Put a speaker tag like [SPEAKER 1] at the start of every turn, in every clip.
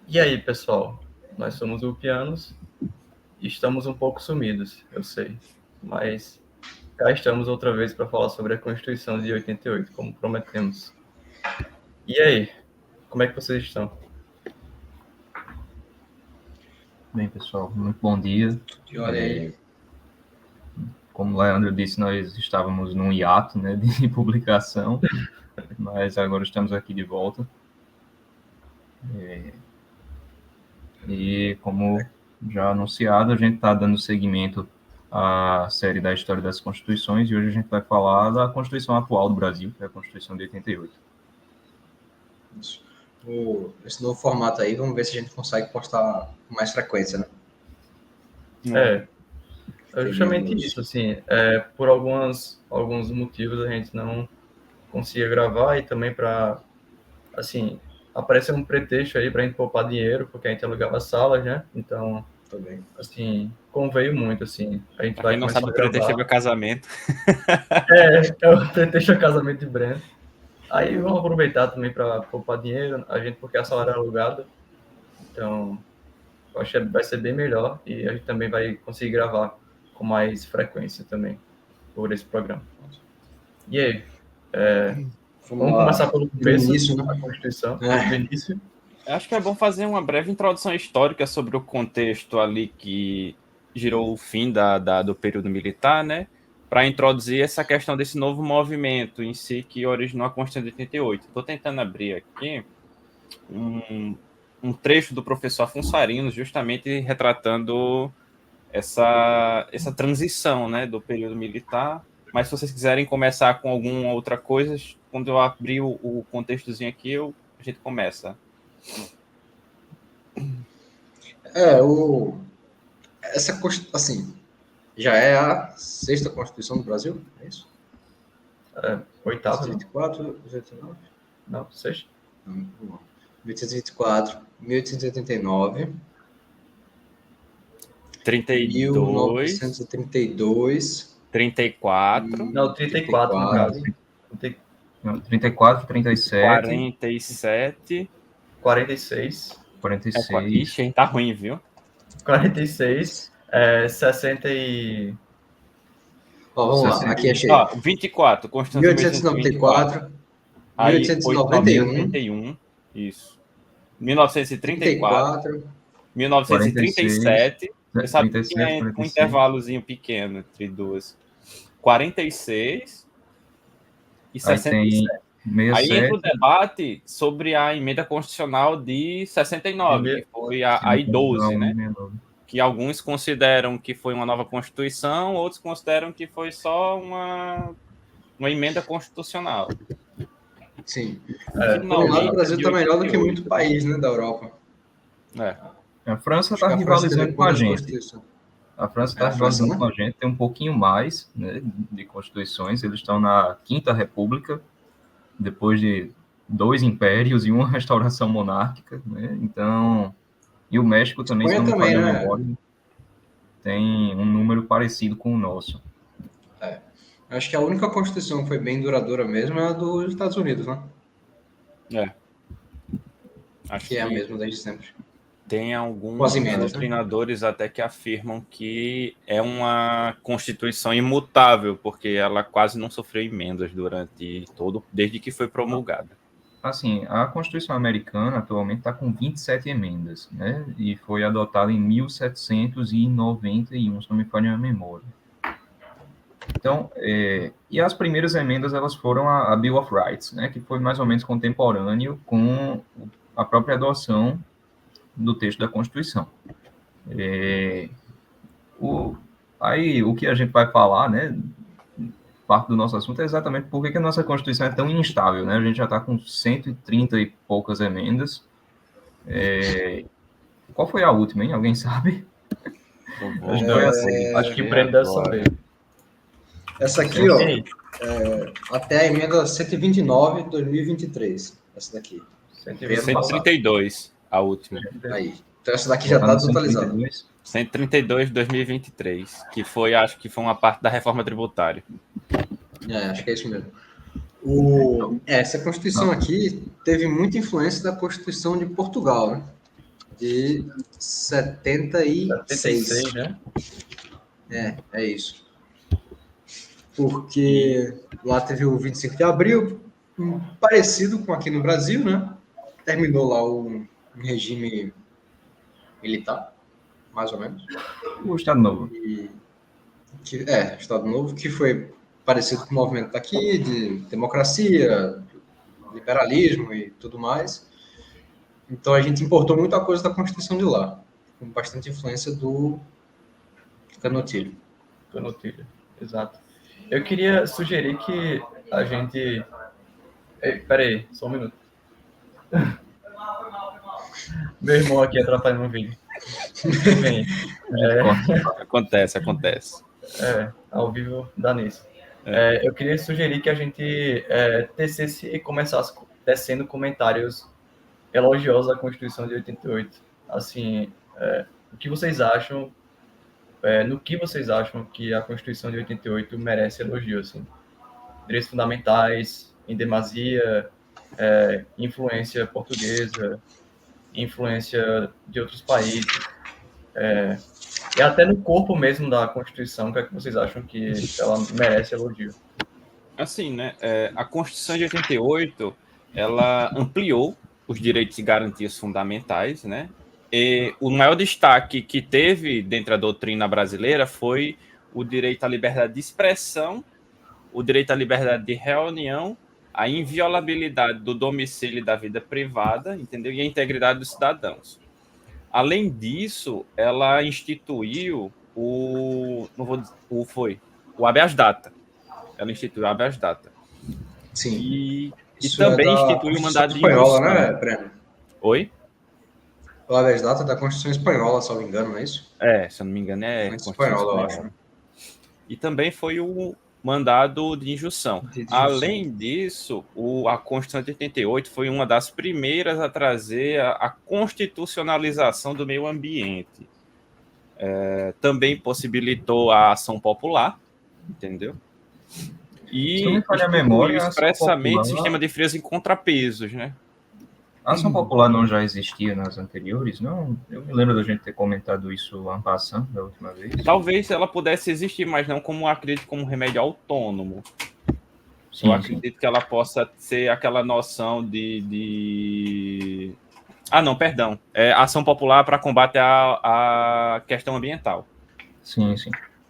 [SPEAKER 1] E aí, pessoal? Nós somos Ulpianos e estamos um pouco sumidos, eu sei. Mas cá estamos outra vez para falar sobre a Constituição de 88, como prometemos. E aí, como é que vocês estão?
[SPEAKER 2] Bem, pessoal, muito bom dia.
[SPEAKER 3] E olha aí.
[SPEAKER 2] Como o Leandro disse, nós estávamos num hiato, né, de publicação, mas agora estamos aqui de volta. E como já anunciado, a gente está dando seguimento à série da História das Constituições, e hoje a gente vai falar da Constituição atual do Brasil, que é a Constituição de 88.
[SPEAKER 3] Isso. Esse novo formato aí, vamos ver se a gente consegue postar com mais frequência, né?
[SPEAKER 1] É justamente isso, assim, por alguns motivos a gente não conseguia gravar e também para, assim, aparecer um pretexto aí para a gente poupar dinheiro, porque a gente alugava salas, né? Então,
[SPEAKER 3] Também.
[SPEAKER 1] assim, conveio muito, assim. A gente
[SPEAKER 4] Pra
[SPEAKER 1] vai
[SPEAKER 4] quem não
[SPEAKER 1] começar
[SPEAKER 4] sabe,
[SPEAKER 1] a
[SPEAKER 4] o pretexto é
[SPEAKER 1] gravar.
[SPEAKER 4] meu casamento.
[SPEAKER 1] É o pretexto ao casamento de Breno. Aí vamos aproveitar também para poupar dinheiro, a gente, porque a sala era alugada. Então, eu acho que vai ser bem melhor e a gente também vai conseguir gravar com mais frequência também por esse programa. E aí? Vamos começar pelo começo,
[SPEAKER 3] início, né?
[SPEAKER 1] a Constituição,
[SPEAKER 3] É.
[SPEAKER 1] do início.
[SPEAKER 4] Acho que é bom fazer uma breve introdução histórica sobre o contexto ali que girou o fim do período militar, né? Para introduzir essa questão desse novo movimento em si que originou a Constituição de 88. Estou tentando abrir aqui um trecho do professor Afonso Arinos, justamente retratando essa transição, né, do período militar. Mas se vocês quiserem começar com alguma outra coisa, quando eu abrir o contextozinho aqui, a gente começa.
[SPEAKER 3] Essa assim, já é a sexta Constituição do Brasil, é isso?
[SPEAKER 1] Oitava, não?
[SPEAKER 3] 1824, 19?
[SPEAKER 1] Não, sexta.
[SPEAKER 3] 1824, 1889,
[SPEAKER 4] 32,
[SPEAKER 3] 1932,
[SPEAKER 4] 34,
[SPEAKER 1] Não, 34 no caso.
[SPEAKER 2] Não, 34, 37,
[SPEAKER 4] 47.
[SPEAKER 1] 46,
[SPEAKER 2] 46,
[SPEAKER 4] Ixi, hein, tá ruim, viu?
[SPEAKER 1] 46, 60 e...
[SPEAKER 3] Ó, vamos lá, aqui achei.
[SPEAKER 4] 24, Constituição de
[SPEAKER 3] 1894,
[SPEAKER 4] Aí
[SPEAKER 3] 1891,
[SPEAKER 4] 1891, isso. 1934,
[SPEAKER 3] 34,
[SPEAKER 4] 1937, você sabe que
[SPEAKER 2] 37,
[SPEAKER 4] tinha um
[SPEAKER 2] 46.
[SPEAKER 4] intervalozinho pequeno entre duas. 46 e
[SPEAKER 2] Aí
[SPEAKER 4] 67.
[SPEAKER 2] tem
[SPEAKER 4] Aí entra o
[SPEAKER 2] 67,
[SPEAKER 4] debate sobre a emenda constitucional de 69, que foi a I-12, né? Que alguns consideram que foi uma nova Constituição, outros consideram que foi só uma emenda constitucional.
[SPEAKER 3] sim.
[SPEAKER 4] Finalmente,
[SPEAKER 3] Por um lado, o Brasil está melhor do que
[SPEAKER 4] 88.
[SPEAKER 3] muito país, né, da Europa.
[SPEAKER 2] A França
[SPEAKER 3] Acho
[SPEAKER 2] está
[SPEAKER 3] que a França teve
[SPEAKER 2] rivalizando com a
[SPEAKER 3] quantas
[SPEAKER 2] gente.
[SPEAKER 3] constituições?
[SPEAKER 2] A França
[SPEAKER 3] É,
[SPEAKER 2] está
[SPEAKER 3] a França,
[SPEAKER 2] rivalizando
[SPEAKER 3] né?
[SPEAKER 2] com a gente, tem um pouquinho mais, né, de constituições. Eles estão na Quinta República, depois de 2 impérios e uma restauração monárquica, né? Então, e o México também, se não me
[SPEAKER 3] Espanha
[SPEAKER 2] falha a
[SPEAKER 3] também, né?
[SPEAKER 2] memória, tem um número parecido com o nosso.
[SPEAKER 3] Acho que a única Constituição que foi bem duradoura mesmo é a dos Estados Unidos, né?
[SPEAKER 4] Acho
[SPEAKER 3] Que é a mesma desde sempre.
[SPEAKER 4] tem
[SPEAKER 3] Com
[SPEAKER 4] alguns
[SPEAKER 3] as emendas, né?
[SPEAKER 4] doutrinadores até que afirmam que é uma Constituição imutável, porque ela quase não sofreu emendas desde que foi promulgada.
[SPEAKER 2] Assim, a Constituição Americana atualmente está com 27 emendas, né? E foi adotada em 1791, se não me falha a memória. Então, e as primeiras emendas elas foram a Bill of Rights, né? Que foi mais ou menos contemporâneo com a própria adoção do texto da Constituição. Aí, o que a gente vai falar, né? Parte do nosso assunto é exatamente por que a nossa Constituição é tão instável, né? A gente já está com 130 e poucas emendas. Qual foi a última, hein? Alguém sabe?
[SPEAKER 1] Acho que o Breno deve saber.
[SPEAKER 3] Essa aqui, ó, até a emenda 129 de 2023. Essa daqui.
[SPEAKER 4] 132, a última.
[SPEAKER 3] Aí. Então essa daqui já está desatualizada.
[SPEAKER 4] 132 de 2023, acho que foi uma parte da reforma tributária.
[SPEAKER 3] Acho que é isso mesmo. Essa Constituição aqui teve muita influência da Constituição de Portugal, né? de 76.
[SPEAKER 1] 76, né?
[SPEAKER 3] É isso. Porque lá teve o 25 de abril, parecido com aqui no Brasil, né? Terminou lá um regime militar, mais ou menos.
[SPEAKER 2] O Estado Novo.
[SPEAKER 3] Estado Novo, que foi parecido com o movimento daqui, de democracia, liberalismo e tudo mais. Então a gente importou muita coisa da Constituição de lá, com bastante influência do Canutilho.
[SPEAKER 1] Canutilho, exato. Eu queria sugerir que a gente... Peraí, só um minuto. Meu irmão aqui atrapalhando o vídeo. Bem,
[SPEAKER 4] Acontece.
[SPEAKER 1] ao vivo dá nisso. Eu queria sugerir que a gente tecesse e começasse tecendo comentários elogiosos à Constituição de 88. Assim, o que vocês acham, no que vocês acham que a Constituição de 88 merece elogio, assim? Direitos fundamentais, em demasia, influência portuguesa, influência de outros países, e até no corpo mesmo da Constituição, o que é que vocês acham que ela merece elogio?
[SPEAKER 4] Assim, né? A Constituição de 88, ela ampliou os direitos e garantias fundamentais, né? E o maior destaque que teve dentro da doutrina brasileira foi o direito à liberdade de expressão, o direito à liberdade de reunião, a inviolabilidade do domicílio e da vida privada, entendeu? E a integridade dos cidadãos. Além disso, ela instituiu o habeas data. Ela instituiu o habeas data.
[SPEAKER 3] Sim.
[SPEAKER 4] E
[SPEAKER 3] Isso
[SPEAKER 4] também
[SPEAKER 3] da
[SPEAKER 4] instituiu o mandado de
[SPEAKER 3] espanhola,
[SPEAKER 4] injunção.
[SPEAKER 3] né, Breno?
[SPEAKER 4] Oi?
[SPEAKER 3] O habeas data da Constituição Espanhola, se eu não me engano, não é isso?
[SPEAKER 4] Se eu não me engano, é
[SPEAKER 3] Constituição espanhola, eu acho.
[SPEAKER 4] E também foi o mandado de injunção. Além disso, a Constituição de 88 foi uma das primeiras a trazer a constitucionalização do meio ambiente. Também possibilitou a ação popular, entendeu? E instituiu expressamente o sistema de freios em contrapesos, né?
[SPEAKER 2] A ação popular não já existia nas anteriores? Não, eu me lembro da gente ter comentado isso ano passado, da última vez.
[SPEAKER 4] Talvez ela pudesse existir, mas não como acredito como remédio autônomo.
[SPEAKER 2] Sim,
[SPEAKER 4] eu acredito que ela possa ser aquela noção de... Ah, não, perdão. Ação popular para combate à questão ambiental.
[SPEAKER 2] Sim.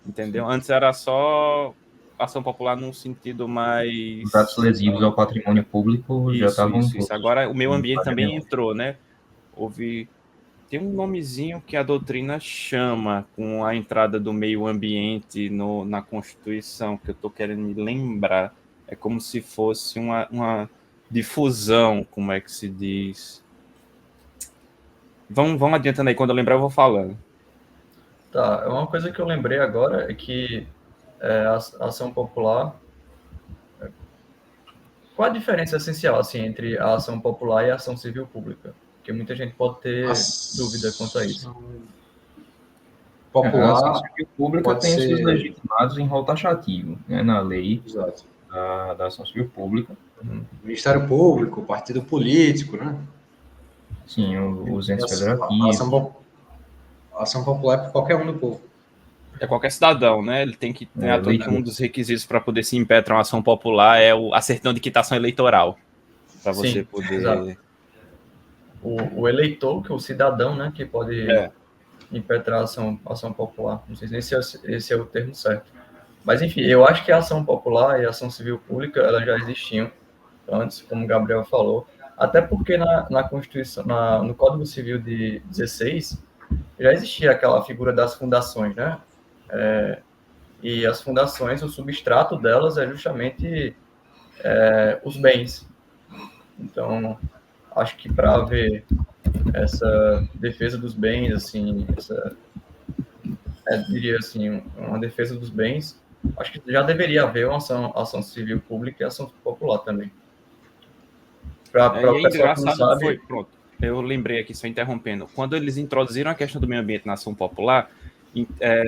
[SPEAKER 4] Entendeu? Antes era só ação popular num sentido mais...
[SPEAKER 2] Os atos lesivos ao patrimônio público já estavam...
[SPEAKER 4] Isso. Agora o meio ambiente também entrou, né? Tem um nomezinho que a doutrina chama com a entrada do meio ambiente na Constituição, que eu estou querendo me lembrar. É como se fosse uma difusão, como é que se diz? Vamos adiantando aí, quando eu lembrar eu vou falando.
[SPEAKER 1] Tá, uma coisa que eu lembrei agora é que a ação popular... Qual a diferença essencial assim, entre a ação popular e a ação civil pública? Porque muita gente pode ter dúvida quanto a isso.
[SPEAKER 3] Popular,
[SPEAKER 2] a ação civil pública tem seus legitimados em rol taxativo, né, na lei da ação civil pública.
[SPEAKER 3] Ministério Público, partido político, né?
[SPEAKER 2] Sim, os entes federativos.
[SPEAKER 3] A ação popular é para qualquer um do povo.
[SPEAKER 4] É qualquer cidadão, né? Ele tem que ter um dos requisitos para poder se impetrar uma ação popular é a certidão de quitação eleitoral. Para você poder...
[SPEAKER 1] Exato. O eleitor, que é o cidadão, né? Que pode impetrar a ação popular. Não sei se esse é o termo certo. Mas, enfim, eu acho que a ação popular e a ação civil pública, elas já existiam antes, como o Gabriel falou. Até porque na Constituição, no Código Civil de 16, já existia aquela figura das fundações, né? E as fundações, o substrato delas é justamente os bens. Então, acho que para haver essa defesa dos bens, assim, diria assim, uma defesa dos bens, acho que já deveria haver uma ação civil pública e ação popular também. Para o pessoal que não sabe...
[SPEAKER 4] Pronto, eu lembrei aqui, só interrompendo. Quando eles introduziram a questão do meio ambiente na ação popular,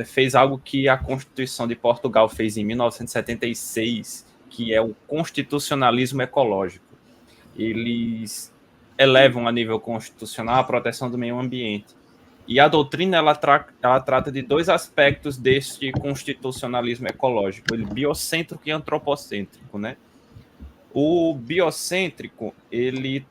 [SPEAKER 4] fez algo que a Constituição de Portugal fez em 1976, que é o constitucionalismo ecológico. Eles elevam a nível constitucional a proteção do meio ambiente. E a doutrina ela trata de dois aspectos deste constitucionalismo ecológico, ele biocêntrico e antropocêntrico, né? O biocêntrico, ele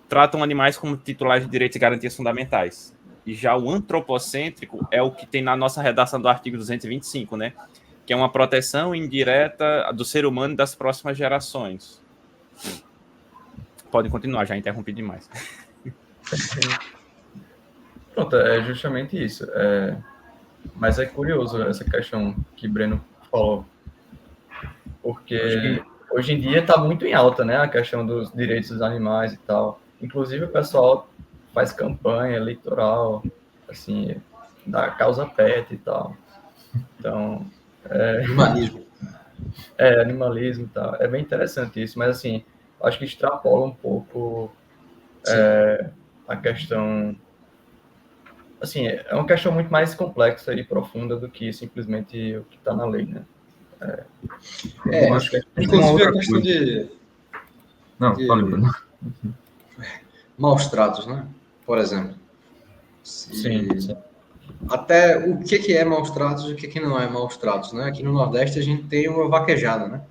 [SPEAKER 4] trata animais como titulares de direitos e garantias fundamentais. E já o antropocêntrico é o que tem na nossa redação do artigo 225, né? Que é uma proteção indireta do ser humano e das próximas gerações. Podem continuar, já interrompi demais.
[SPEAKER 1] Pronto, é justamente isso. Mas é curioso essa questão que Breno falou, porque hoje em dia está muito em alta, né, a questão dos direitos dos animais e tal. Inclusive o pessoal faz campanha eleitoral, assim, da causa pet e tal. Então,
[SPEAKER 3] Humanismo.
[SPEAKER 1] animalismo e tal. É bem interessante isso, mas assim, acho que extrapola um pouco a questão. Assim, é uma questão muito mais complexa e profunda do que simplesmente o que está na lei, né?
[SPEAKER 2] Acho que
[SPEAKER 3] Inclusive a questão de
[SPEAKER 2] Não, fale, Bruno.
[SPEAKER 3] maus tratos, né? Por exemplo.
[SPEAKER 1] Sim.
[SPEAKER 3] Até o que é maus tratos e o que não é maus tratos, né? Aqui no Nordeste a gente tem uma vaquejada, né?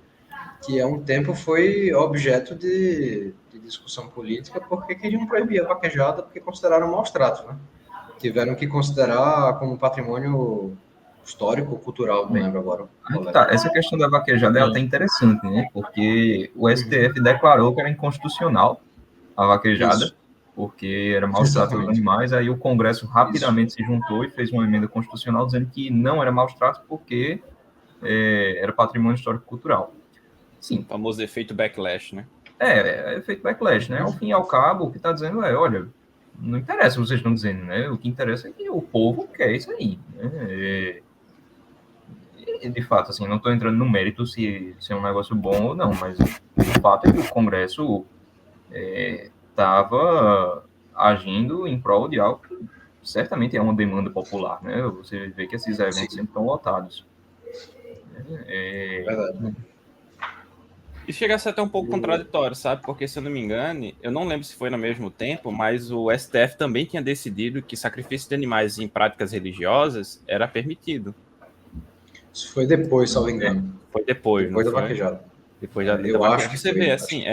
[SPEAKER 3] Que há um tempo foi objeto de discussão política porque queriam proibir a vaquejada porque consideraram maus tratos, né? Tiveram que considerar como patrimônio histórico, cultural, não lembro agora.
[SPEAKER 2] Tá, essa questão da vaquejada é até interessante, né? Porque o STF declarou que era inconstitucional a vaquejada, porque era maus tratos aos animais, aí o Congresso rapidamente se juntou e fez uma emenda constitucional dizendo que não era maus tratos porque era patrimônio histórico-cultural. Sim.
[SPEAKER 4] O famoso efeito backlash, né?
[SPEAKER 2] É efeito backlash, né? Ao fim e ao cabo, o que está dizendo olha, não interessa o que vocês estão dizendo, né? O que interessa é que o povo quer isso aí, né? De fato, assim, não estou entrando no mérito se é um negócio bom ou não, mas o fato é que o Congresso estava agindo em prol de algo que certamente é uma demanda popular, né? Você vê que esses eventos sempre estão lotados.
[SPEAKER 3] Verdade.
[SPEAKER 4] Isso chega a ser até um pouco contraditório, sabe? Porque, se eu não me engano, eu não lembro se foi no mesmo tempo, mas o STF também tinha decidido que sacrifício de animais em práticas religiosas era permitido.
[SPEAKER 3] Isso foi depois, salvo engano.
[SPEAKER 4] Foi depois
[SPEAKER 3] da vaquejada.
[SPEAKER 4] Depois da
[SPEAKER 3] eu acho que
[SPEAKER 4] você
[SPEAKER 3] foi,
[SPEAKER 4] vê, assim,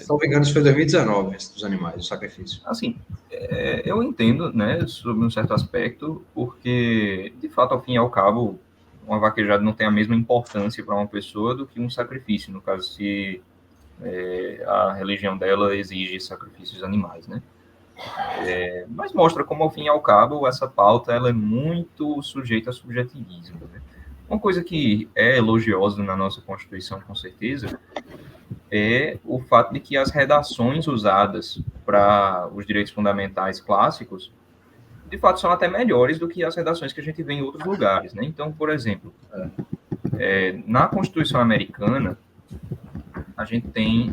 [SPEAKER 3] salvo engano, isso foi 2019, esse dos animais, o sacrifício.
[SPEAKER 2] Assim, eu entendo, né, sobre um certo aspecto, porque, de fato, ao fim e ao cabo, uma vaquejada não tem a mesma importância para uma pessoa do que um sacrifício, no caso, se a religião dela exige sacrifícios animais, né? Mas mostra como, ao fim e ao cabo, essa pauta ela é muito sujeita a subjetivismo, né? Uma coisa que é elogiosa na nossa Constituição, com certeza, é o fato de que as redações usadas para os direitos fundamentais clássicos, de fato, são até melhores do que as redações que a gente vê em outros lugares, né? Então, por exemplo, na Constituição americana, a gente tem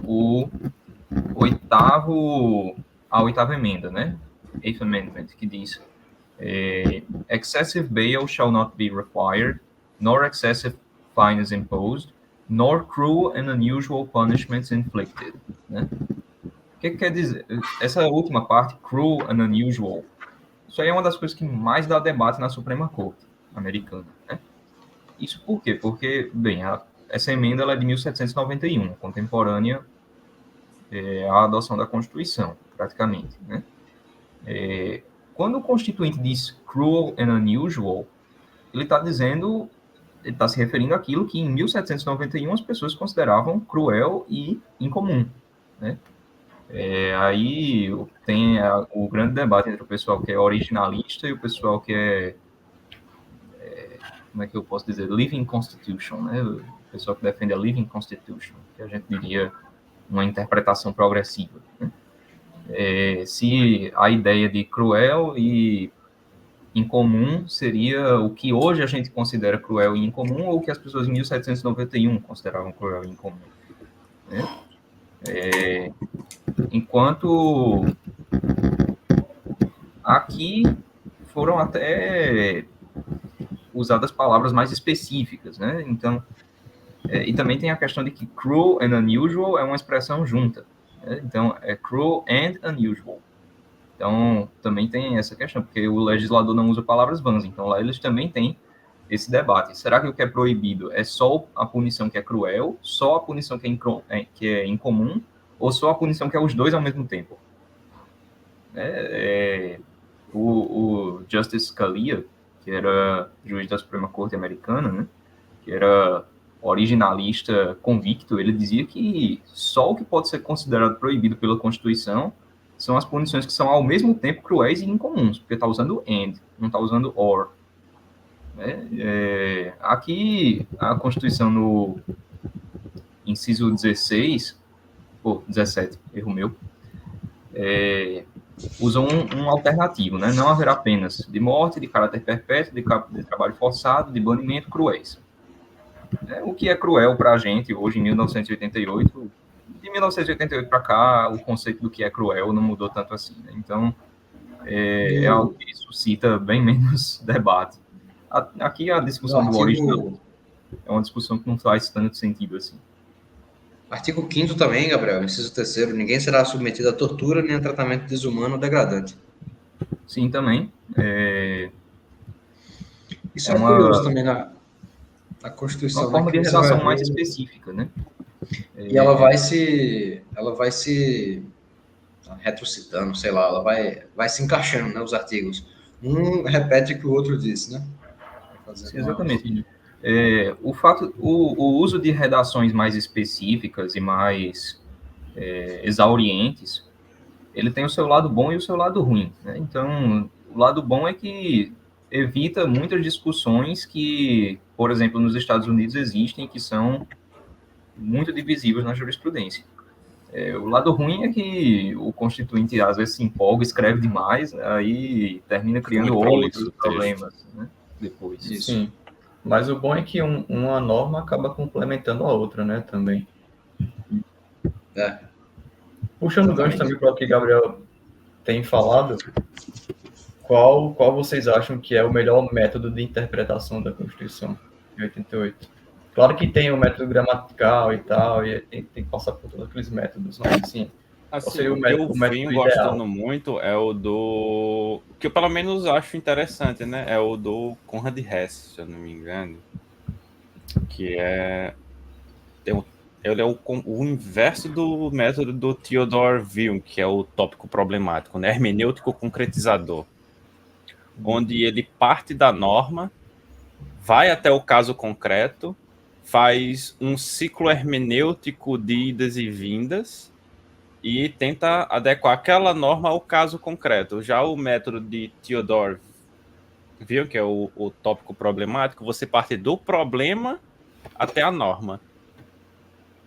[SPEAKER 2] a oitava emenda, né? Eighth Amendment, que diz excessive bail shall not be required, nor excessive fines imposed, nor cruel and unusual punishments inflicted, né? O que quer dizer? Essa última parte, cruel and unusual, isso aí é uma das coisas que mais dá debate na Suprema Corte americana, né? Isso por quê? Porque, bem, essa emenda ela é de 1791, contemporânea à adoção da Constituição, praticamente, né? Quando o Constituinte diz cruel and unusual, ele está se referindo àquilo que em 1791 as pessoas consideravam cruel e incomum, né? Aí tem o grande debate entre o pessoal que é originalista e o pessoal que como é que eu posso dizer, living constitution, né? O pessoal que defende a living constitution, que a gente diria uma interpretação progressiva, né? Se a ideia de cruel e incomum seria o que hoje a gente considera cruel e incomum ou o que as pessoas em 1791 consideravam cruel e incomum, né? Enquanto aqui foram até usadas palavras mais específicas, né? Então, e também tem a questão de que cruel and unusual é uma expressão junta, Então, é cruel and unusual. Então, também tem essa questão, porque o legislador não usa palavras vãs, então lá eles também têm esse debate. Será que o que é proibido é só a punição que é cruel, só a punição que é incomum, ou só a punição que é os dois ao mesmo tempo? O Justice Scalia, que era juiz da Suprema Corte americana, né, que era originalista convicto, ele dizia que só o que pode ser considerado proibido pela Constituição são as punições que são ao mesmo tempo cruéis e incomuns, porque está usando and, não está usando or. Aqui, a Constituição, no inciso 16, ou 17, erro meu, usa um alternativo, né? Não haverá penas de morte, de caráter perpétuo, de trabalho forçado, de banimento, cruéis. O que é cruel para a gente hoje, em 1988, de 1988 para cá, o conceito do que é cruel não mudou tanto assim, né? Então, é algo que suscita bem menos debate. Aqui a discussão do original é uma discussão que não faz tanto sentido assim.
[SPEAKER 3] Artigo 5º também, Gabriel, inciso 3º, ninguém será submetido a tortura nem a tratamento desumano ou degradante.
[SPEAKER 2] Sim, também.
[SPEAKER 3] Isso é curioso também na Constituição.
[SPEAKER 2] Uma forma de redação mais específica, né?
[SPEAKER 3] E ela vai se retrocitando, sei lá, ela vai se encaixando, né, os artigos. Um repete o que o outro disse, né?
[SPEAKER 2] Sim, exatamente. O uso de redações mais específicas e mais exaurientes, ele tem o seu lado bom e o seu lado ruim, né? Então, o lado bom é que evita muitas discussões que, por exemplo, nos Estados Unidos existem, que são muito divisíveis na jurisprudência. O lado ruim é que o constituinte às vezes se empolga, escreve demais, aí termina criando outros problemas, né? Depois.
[SPEAKER 1] Isso. Sim. Mas o bom é que uma norma acaba complementando a outra, né, também. Puxando o gancho também para o que Gabriel tem falado, qual vocês acham que é o melhor método de interpretação da Constituição de 88? Claro que tem o método gramatical e tal, e tem que passar por todos aqueles métodos, mas assim...
[SPEAKER 4] Assim, o que eu venho gostando muito é o do... O que eu pelo menos acho interessante, né? É o do Conrad Hess, se eu não me engano. Que ele é o inverso do método do Theodore Wilm, que é o tópico problemático, né? Hermenêutico concretizador. Onde ele parte da norma, vai até o caso concreto, faz um ciclo hermenêutico de idas e vindas, e tenta adequar aquela norma ao caso concreto. Já o método de Theodore Wilm, que é o tópico problemático, você parte do problema até a norma.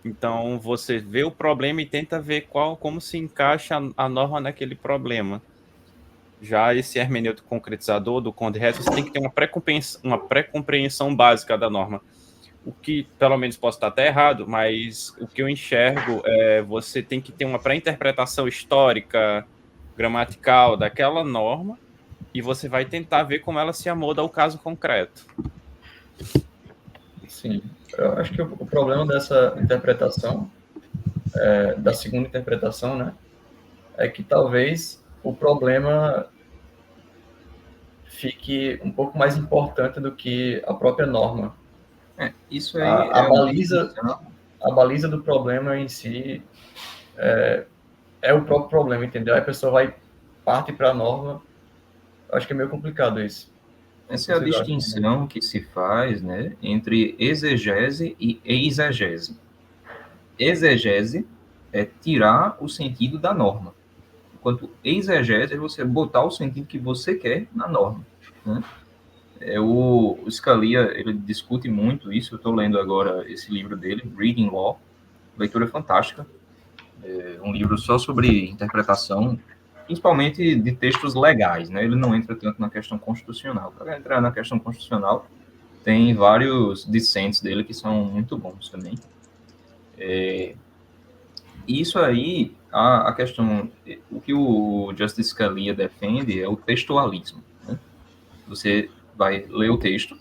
[SPEAKER 4] Então, você vê o problema e tenta ver como se encaixa a norma naquele problema. Já esse hermenêutico concretizador do Conrad Hess, você tem que ter uma pré-compreensão básica da norma. O que, pelo menos, posso estar até errado, mas o que eu enxergo é você tem que ter uma pré-interpretação histórica, gramatical daquela norma, e você vai tentar ver como ela se amolda ao caso concreto.
[SPEAKER 1] Sim, eu acho que o problema dessa interpretação, da segunda interpretação, né, é que talvez o problema fique um pouco mais importante do que a própria norma.
[SPEAKER 2] Isso aí
[SPEAKER 1] a baliza do problema em si é o próprio problema, entendeu? Aí a pessoa parte para a norma. Acho que é meio complicado isso.
[SPEAKER 2] Essa é a distinção que se faz, né, entre exegese e exegese. Exegese é tirar o sentido da norma, enquanto exegese é você botar o sentido que você quer na norma, né? O Scalia, ele discute muito isso. Eu estou lendo agora esse livro dele, Reading Law, leitura fantástica. Um livro só sobre interpretação, principalmente de textos legais, né? Ele não entra tanto na questão constitucional. Para entrar na questão constitucional, tem vários dissents dele que são muito bons também. Isso aí, a questão... O que o Justice Scalia defende é o textualismo, né? Você vai ler o texto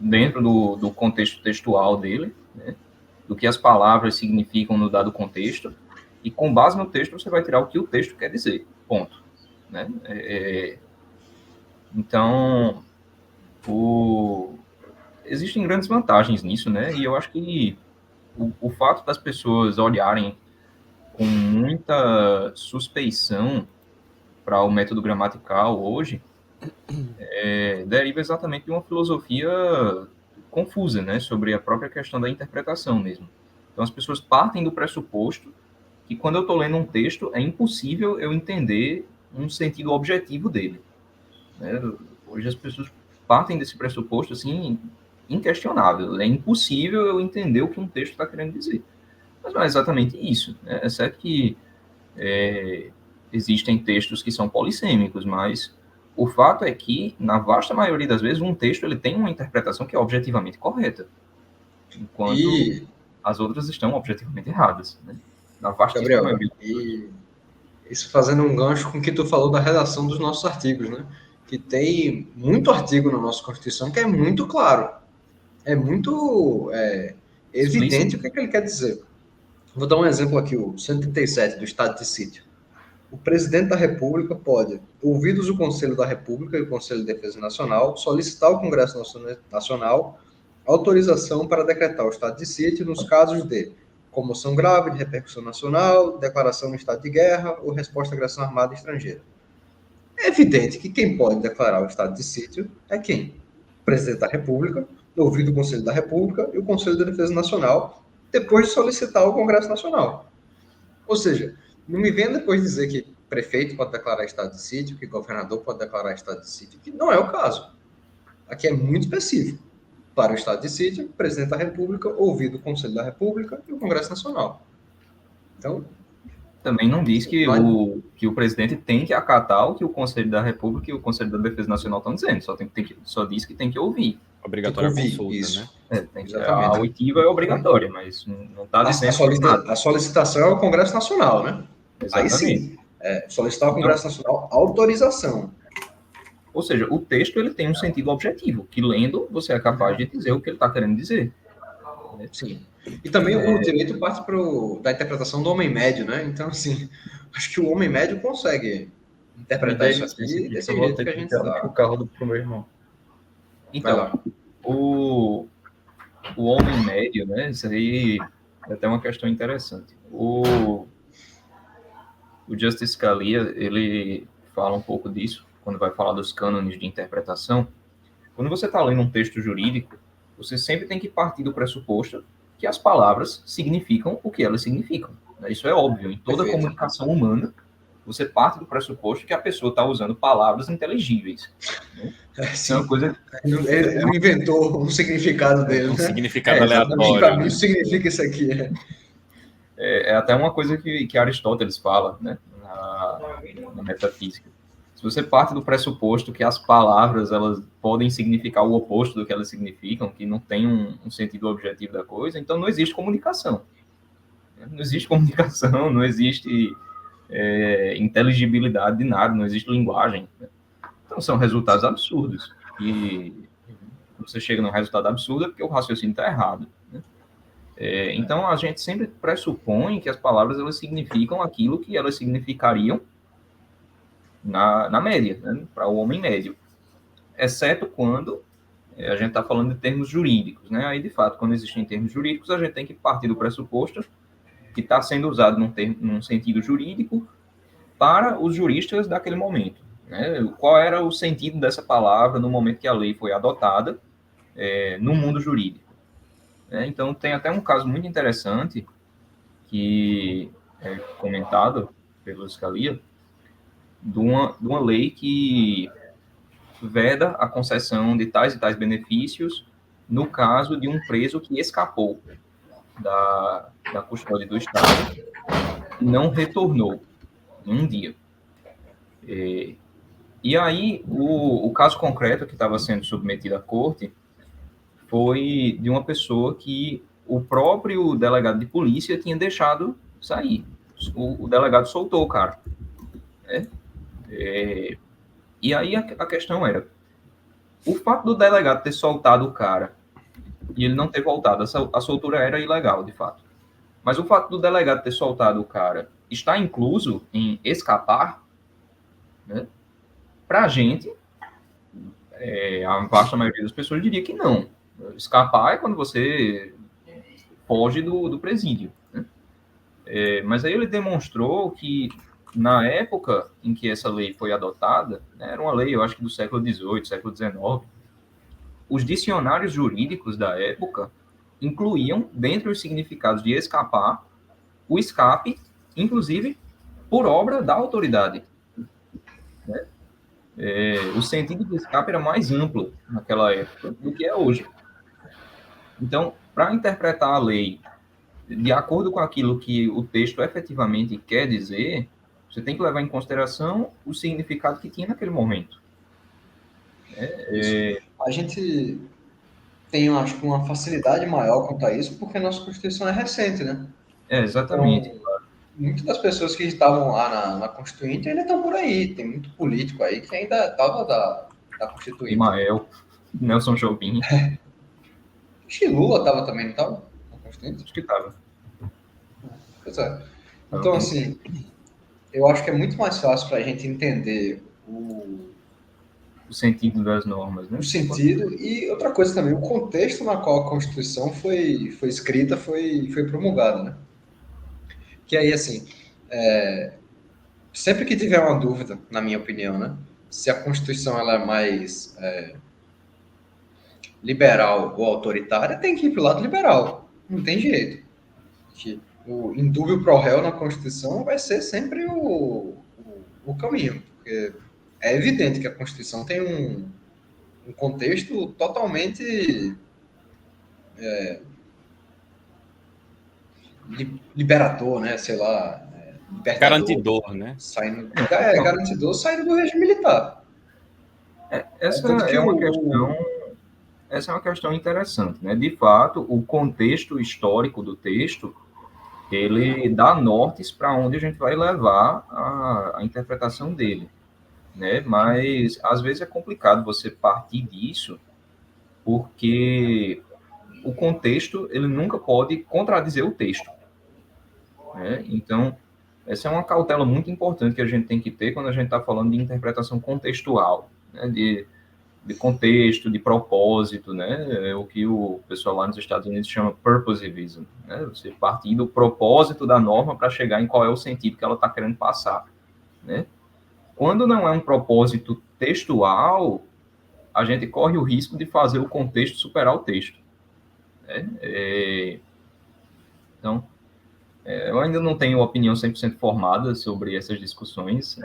[SPEAKER 2] dentro do contexto textual dele, né, do que as palavras significam no dado contexto, e com base no texto você vai tirar o que o texto quer dizer, ponto. Né? Então, existem grandes vantagens nisso, né? E eu acho que o fato das pessoas olharem com muita suspeição para o método gramatical hoje deriva exatamente de uma filosofia confusa, né? Sobre a própria questão da interpretação mesmo. Então, as pessoas partem do pressuposto que quando eu estou lendo um texto, é impossível eu entender um sentido objetivo dele. Né? Hoje as pessoas partem desse pressuposto, assim, inquestionável. É impossível eu entender o que um texto está querendo dizer. Mas não é exatamente isso. Né? É certo que existem textos que são polissêmicos, mas o fato é que, na vasta maioria das vezes, um texto ele tem uma interpretação que é objetivamente correta, enquanto as outras estão objetivamente erradas. Né? Na vastíssima maioria.
[SPEAKER 3] E isso fazendo um gancho com o que tu falou da redação dos nossos artigos, né? Que tem muito artigo na nossa Constituição que é muito claro. É muito evidente o que ele quer dizer. Vou dar um exemplo aqui, o 137 do Estado de Sítio. O presidente da República pode, ouvidos o Conselho da República e o Conselho de Defesa Nacional, solicitar ao Congresso Nacional autorização para decretar o estado de sítio nos casos de comoção grave de repercussão nacional, declaração no estado de guerra ou resposta à agressão armada estrangeira. É evidente que quem pode declarar o estado de sítio é quem? O presidente da República, ouvido o Conselho da República e o Conselho de Defesa Nacional, depois de solicitar ao Congresso Nacional. Ou seja, não me venha depois dizer que prefeito pode declarar estado de sítio, que governador pode declarar estado de sítio, que não é o caso. Aqui é muito específico. Para o estado de sítio, o presidente da República, ouvido o Conselho da República e o Congresso Nacional. Então,
[SPEAKER 2] também não diz que o presidente tem que acatar o que o Conselho da República e o Conselho da Defesa Nacional estão dizendo. Só diz que tem que ouvir.
[SPEAKER 4] Obrigatória consulta,
[SPEAKER 3] isso.
[SPEAKER 4] Né?
[SPEAKER 2] A oitiva é obrigatória, mas não está dizendo
[SPEAKER 3] a solicitação é o Congresso Nacional, né?
[SPEAKER 2] Exatamente.
[SPEAKER 3] Aí sim, solicitar ao Congresso Nacional autorização.
[SPEAKER 2] Ou seja, o texto ele tem um sentido objetivo, que lendo você é capaz de dizer o que ele está querendo dizer.
[SPEAKER 3] Sim. E também o direito parte da interpretação do homem médio, né? Então, assim, acho que o homem médio consegue interpretar isso aqui desse jeito que a gente dá.
[SPEAKER 1] O carro pro meu irmão.
[SPEAKER 2] Então, o homem médio, né? Isso aí é até uma questão interessante. O Justice Scalia, ele fala um pouco disso, quando vai falar dos cânones de interpretação. Quando você está lendo um texto jurídico, você sempre tem que partir do pressuposto que as palavras significam o que elas significam. Isso é óbvio. Em toda comunicação humana, você parte do pressuposto que a pessoa está usando palavras inteligíveis. Né?
[SPEAKER 3] É uma coisa... Ele não inventou um significado dele.
[SPEAKER 4] Um significado aleatório.
[SPEAKER 3] Para mim, significa isso aqui.
[SPEAKER 2] É até uma coisa que Aristóteles fala, né? Na metafísica. Se você parte do pressuposto que as palavras elas podem significar o oposto do que elas significam, que não tem um sentido objetivo da coisa, então não existe comunicação. Não existe comunicação, não existe inteligibilidade de nada, não existe linguagem. Então são resultados absurdos. E você chega num resultado absurdo porque o raciocínio está errado. Né? Então a gente sempre pressupõe que as palavras elas significam aquilo que elas significariam na média, né, para o homem médio, exceto quando a gente está falando de termos jurídicos, né? Aí, de fato, quando existem termos jurídicos, a gente tem que partir do pressuposto que está sendo usado num sentido jurídico para os juristas daquele momento. Né? Qual era o sentido dessa palavra no momento que a lei foi adotada no mundo jurídico? Então, tem até um caso muito interessante que é comentado pelo Scalia, de uma lei que veda a concessão de tais e tais benefícios no caso de um preso que escapou da custódia do Estado e não retornou em um dia. E aí, o caso concreto que estava sendo submetido à corte foi de uma pessoa que o próprio delegado de polícia tinha deixado sair. O delegado soltou o cara. Né? E aí a questão era, o fato do delegado ter soltado o cara e ele não ter voltado, a soltura era ilegal, de fato. Mas o fato do delegado ter soltado o cara está incluso em escapar, né? Para a gente, a vasta maioria das pessoas diria que não. Escapar é quando você foge do presídio, né? Mas aí ele demonstrou que, na época em que essa lei foi adotada, né, era uma lei, eu acho que do século XVIII, século XIX, os dicionários jurídicos da época incluíam, dentre os significados de escapar, o escape, inclusive, por obra da autoridade. Né? O sentido do escape era mais amplo naquela época do que é hoje. Então, para interpretar a lei de acordo com aquilo que o texto efetivamente quer dizer, você tem que levar em consideração o significado que tinha naquele momento.
[SPEAKER 3] A gente tem, acho que, uma facilidade maior quanto a isso, porque a nossa Constituição é recente, né?
[SPEAKER 2] Exatamente.
[SPEAKER 3] Então, muitas das pessoas que estavam lá na Constituinte ainda estão por aí. Tem muito político aí que ainda estava da Constituinte.
[SPEAKER 2] Imael, Nelson Jobim.
[SPEAKER 3] Acho que Lula estava também, não estava? Na Constituinte?
[SPEAKER 2] Acho que estava.
[SPEAKER 3] Pois é. Então, assim, eu acho que é muito mais fácil para a gente entender o
[SPEAKER 2] sentido das normas, né?
[SPEAKER 3] O sentido e outra coisa também, o contexto na qual a Constituição foi escrita, foi promulgada, né? Que aí, assim, sempre que tiver uma dúvida, na minha opinião, né? Se a Constituição ela é mais liberal ou autoritária, tem que ir para o lado liberal. Não tem jeito. O indúbio pro réu na Constituição vai ser sempre o caminho, porque é evidente que a Constituição tem um contexto totalmente liberador, né? Sei lá,
[SPEAKER 4] garantidor, né?
[SPEAKER 3] Garantidor saindo do regime militar.
[SPEAKER 2] Essa é uma questão interessante, né? De fato, o contexto histórico do texto ele dá nortes para onde a gente vai levar a interpretação dele, né? Mas às vezes é complicado você partir disso, porque o contexto ele nunca pode contradizer o texto, né? Então, essa é uma cautela muito importante que a gente tem que ter quando a gente está falando de interpretação contextual, né? De contexto, de propósito, né? É o que o pessoal lá nos Estados Unidos chama purposivism, né? Você partir do propósito da norma para chegar em qual é o sentido que ela está querendo passar, né? Quando não é um propósito textual, a gente corre o risco de fazer o contexto superar o texto, né? Então, eu ainda não tenho opinião 100% formada sobre essas discussões,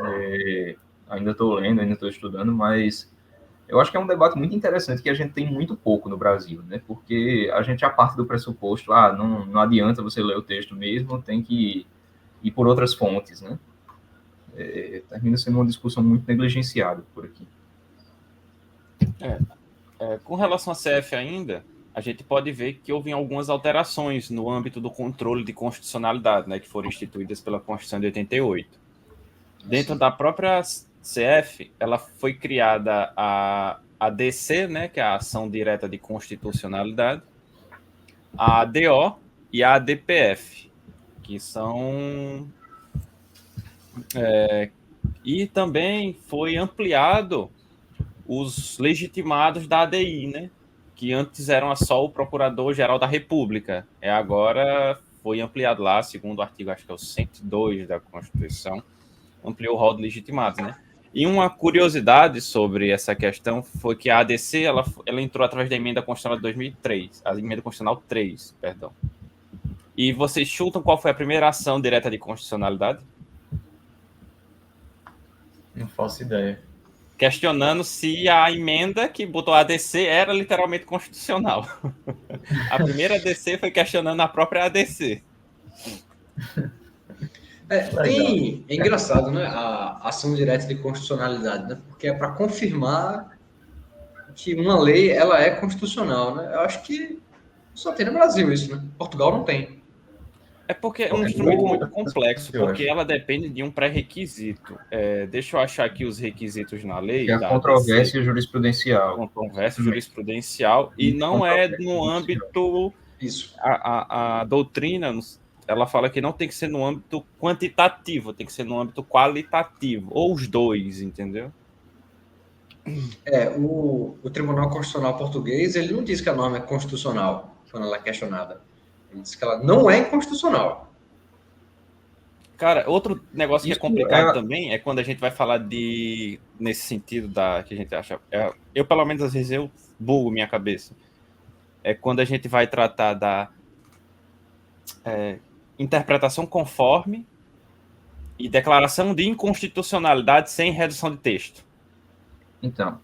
[SPEAKER 2] ainda estou lendo, ainda estou estudando, mas eu acho que é um debate muito interessante que a gente tem muito pouco no Brasil, né? Porque a gente já parte do pressuposto, não adianta você ler o texto mesmo, tem que ir por outras fontes, né? Termina sendo uma discussão muito negligenciada por aqui.
[SPEAKER 4] Com relação à CF ainda, a gente pode ver que houve algumas alterações no âmbito do controle de constitucionalidade, né, que foram instituídas pela Constituição de 88. Dentro da própria CF, ela foi criada a ADC, né, que é a Ação Direta de Constitucionalidade, a ADO e a ADPF, que são... e também foi ampliado os legitimados da ADI, né, que antes eram só o Procurador-Geral da República. Agora foi ampliado lá, segundo o artigo, acho que é o 102 da Constituição, ampliou o rol de legitimados, né? E uma curiosidade sobre essa questão foi que a ADC ela entrou através da emenda constitucional de 2003, a emenda constitucional 3, perdão. E vocês chutam qual foi a primeira ação direta de constitucionalidade?
[SPEAKER 1] Não faço ideia.
[SPEAKER 4] Questionando se a emenda que botou a ADC era literalmente constitucional. A primeira ADC foi questionando a própria ADC.
[SPEAKER 3] É engraçado, né? A ação direta de constitucionalidade, né? Porque é para confirmar que uma lei ela é constitucional, né? Eu acho que só tem no Brasil isso, né? Portugal não tem.
[SPEAKER 4] É porque é um instrumento muito complexo, porque ela depende de um pré-requisito. Deixa eu achar aqui os requisitos na lei.
[SPEAKER 2] Que é a controvérsia jurisprudencial.
[SPEAKER 4] Controvérsia jurisprudencial, e não é no âmbito...
[SPEAKER 3] Isso.
[SPEAKER 4] A doutrina ela fala que não tem que ser no âmbito quantitativo, tem que ser no âmbito qualitativo, ou os dois, entendeu?
[SPEAKER 3] O Tribunal Constitucional Português, ele não diz que a norma é constitucional, quando ela é questionada. Ele diz que ela não é inconstitucional.
[SPEAKER 4] Cara, outro negócio que é
[SPEAKER 2] Isso
[SPEAKER 4] complicado também é quando a gente vai falar nesse sentido que a gente acha, eu pelo menos às vezes eu bugo minha cabeça, é quando a gente vai tratar da interpretação conforme e declaração de inconstitucionalidade sem redução de texto.
[SPEAKER 2] Então,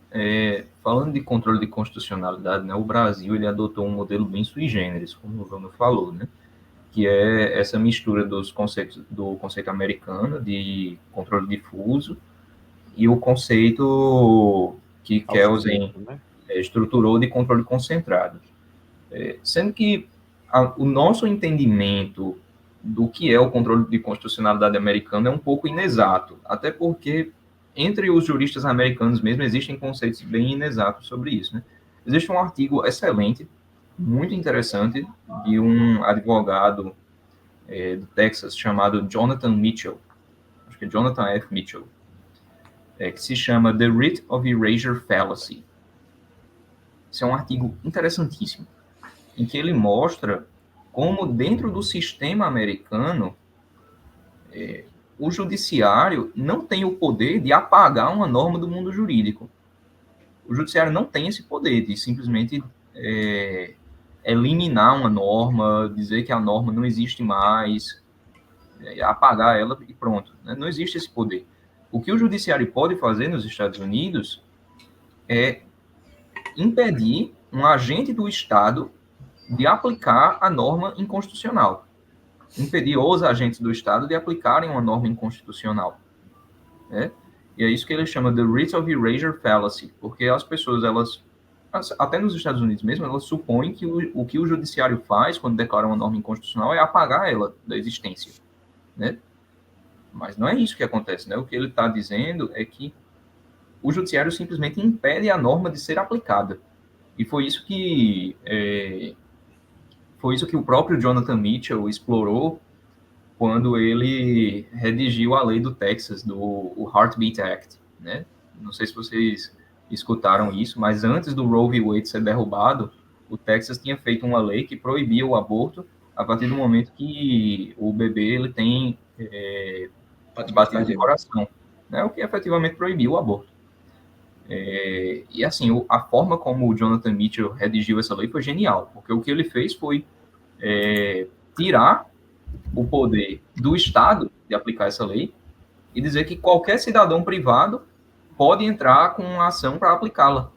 [SPEAKER 2] falando de controle de constitucionalidade, né, o Brasil ele adotou um modelo bem sui generis, como o Bruno falou, né, que é essa mistura dos conceitos do conceito americano de controle difuso e o conceito que Kelsen estruturou de controle concentrado. Sendo que o nosso entendimento do que é o controle de constitucionalidade americano é um pouco inexato, até porque entre os juristas americanos mesmo existem conceitos bem inexatos sobre isso, né? Existe um artigo excelente, muito interessante, de um advogado do Texas chamado Jonathan Mitchell, acho que é Jonathan F. Mitchell, que se chama The Writ of Erasure Fallacy. Esse é um artigo interessantíssimo, em que ele mostra como dentro do sistema americano o judiciário não tem o poder de apagar uma norma do mundo jurídico. O judiciário não tem esse poder de simplesmente eliminar uma norma, dizer que a norma não existe mais, apagar ela e pronto. Né? Não existe esse poder. O que o judiciário pode fazer nos Estados Unidos é impedir um agente do Estado de aplicar a norma inconstitucional. Impedir os agentes do Estado de aplicarem uma norma inconstitucional. Né? E é isso que ele chama de Writ of Erasure Fallacy, porque as pessoas, até nos Estados Unidos mesmo, elas supõem que o que o judiciário faz quando declara uma norma inconstitucional é apagar ela da existência. Né? Mas não é isso que acontece. Né? O que ele está dizendo é que o judiciário simplesmente impede a norma de ser aplicada. E foi isso que o próprio Jonathan Mitchell explorou quando ele redigiu a lei do Texas, o Heartbeat Act, né? Não sei se vocês escutaram isso, mas antes do Roe v. Wade ser derrubado, o Texas tinha feito uma lei que proibia o aborto a partir do momento que o bebê ele tem batida de coração, né? O que efetivamente proibiu o aborto. E assim, a forma como o Jonathan Mitchell redigiu essa lei foi genial, porque o que ele fez foi tirar o poder do Estado de aplicar essa lei e dizer que qualquer cidadão privado pode entrar com uma ação para aplicá-la.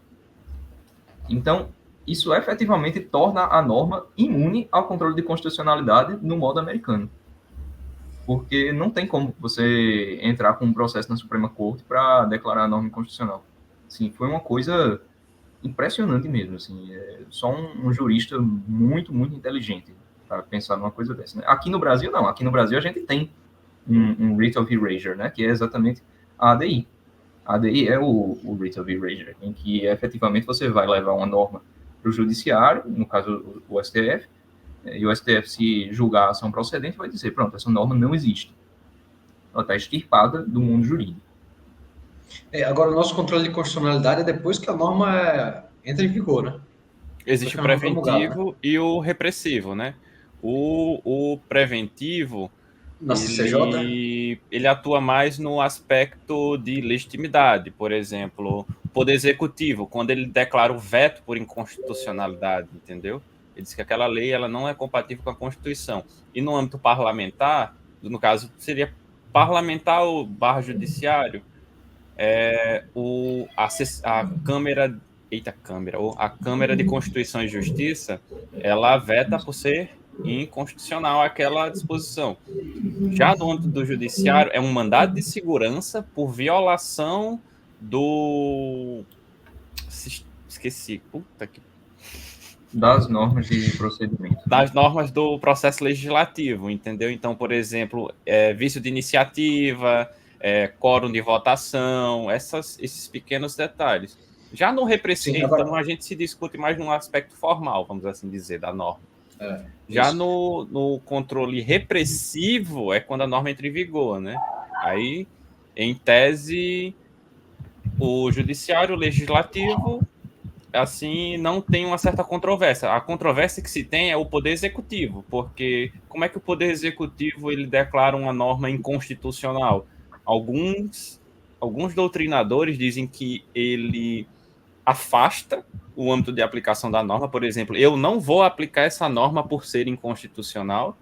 [SPEAKER 2] Então, isso efetivamente torna a norma imune ao controle de constitucionalidade no modo americano. Porque não tem como você entrar com um processo na Suprema Corte para declarar a norma inconstitucional. Assim, foi uma coisa impressionante mesmo. Assim, só um jurista muito, muito inteligente para pensar numa coisa dessa. Né? Aqui no Brasil, não. Aqui no Brasil, a gente tem um Writ of Erasure, né? Que é exatamente a ADI. A ADI é o Writ of Erasure, em que efetivamente você vai levar uma norma para o judiciário, no caso o STF, e o STF, se julgar a ação procedente, vai dizer, pronto, essa norma não existe. Ela está extirpada do mundo jurídico.
[SPEAKER 3] Agora, o nosso controle de constitucionalidade é depois que a norma entra em vigor, né?
[SPEAKER 4] Existe o preventivo e o repressivo, né? O preventivo, ele atua mais no aspecto de legitimidade. Por exemplo, o Poder Executivo, quando ele declara o veto por inconstitucionalidade, entendeu? Ele diz que aquela lei ela não é compatível com a Constituição. E no âmbito parlamentar, no caso, seria parlamentar ou barra judiciário, a Câmara de Constituição e Justiça, ela veta por ser inconstitucional aquela disposição. Já no âmbito do judiciário, é um mandado de segurança por violação do... Esqueci. Puta que...
[SPEAKER 2] Das normas de procedimento.
[SPEAKER 4] Das normas do processo legislativo, entendeu? Então, por exemplo, vício de iniciativa, quórum de votação, esses pequenos detalhes. Já no repressivo, então, a gente se discute mais num aspecto formal, vamos assim dizer, da norma. Já
[SPEAKER 3] isso.
[SPEAKER 4] no controle repressivo é quando a norma entra em vigor, né? Aí, em tese, o judiciário, o legislativo, assim, não tem uma certa controvérsia. A controvérsia que se tem é o poder executivo, porque como é que o poder executivo ele declara uma norma inconstitucional? Alguns doutrinadores dizem que ele afasta o âmbito de aplicação da norma. Por exemplo, eu não vou aplicar essa norma por ser inconstitucional.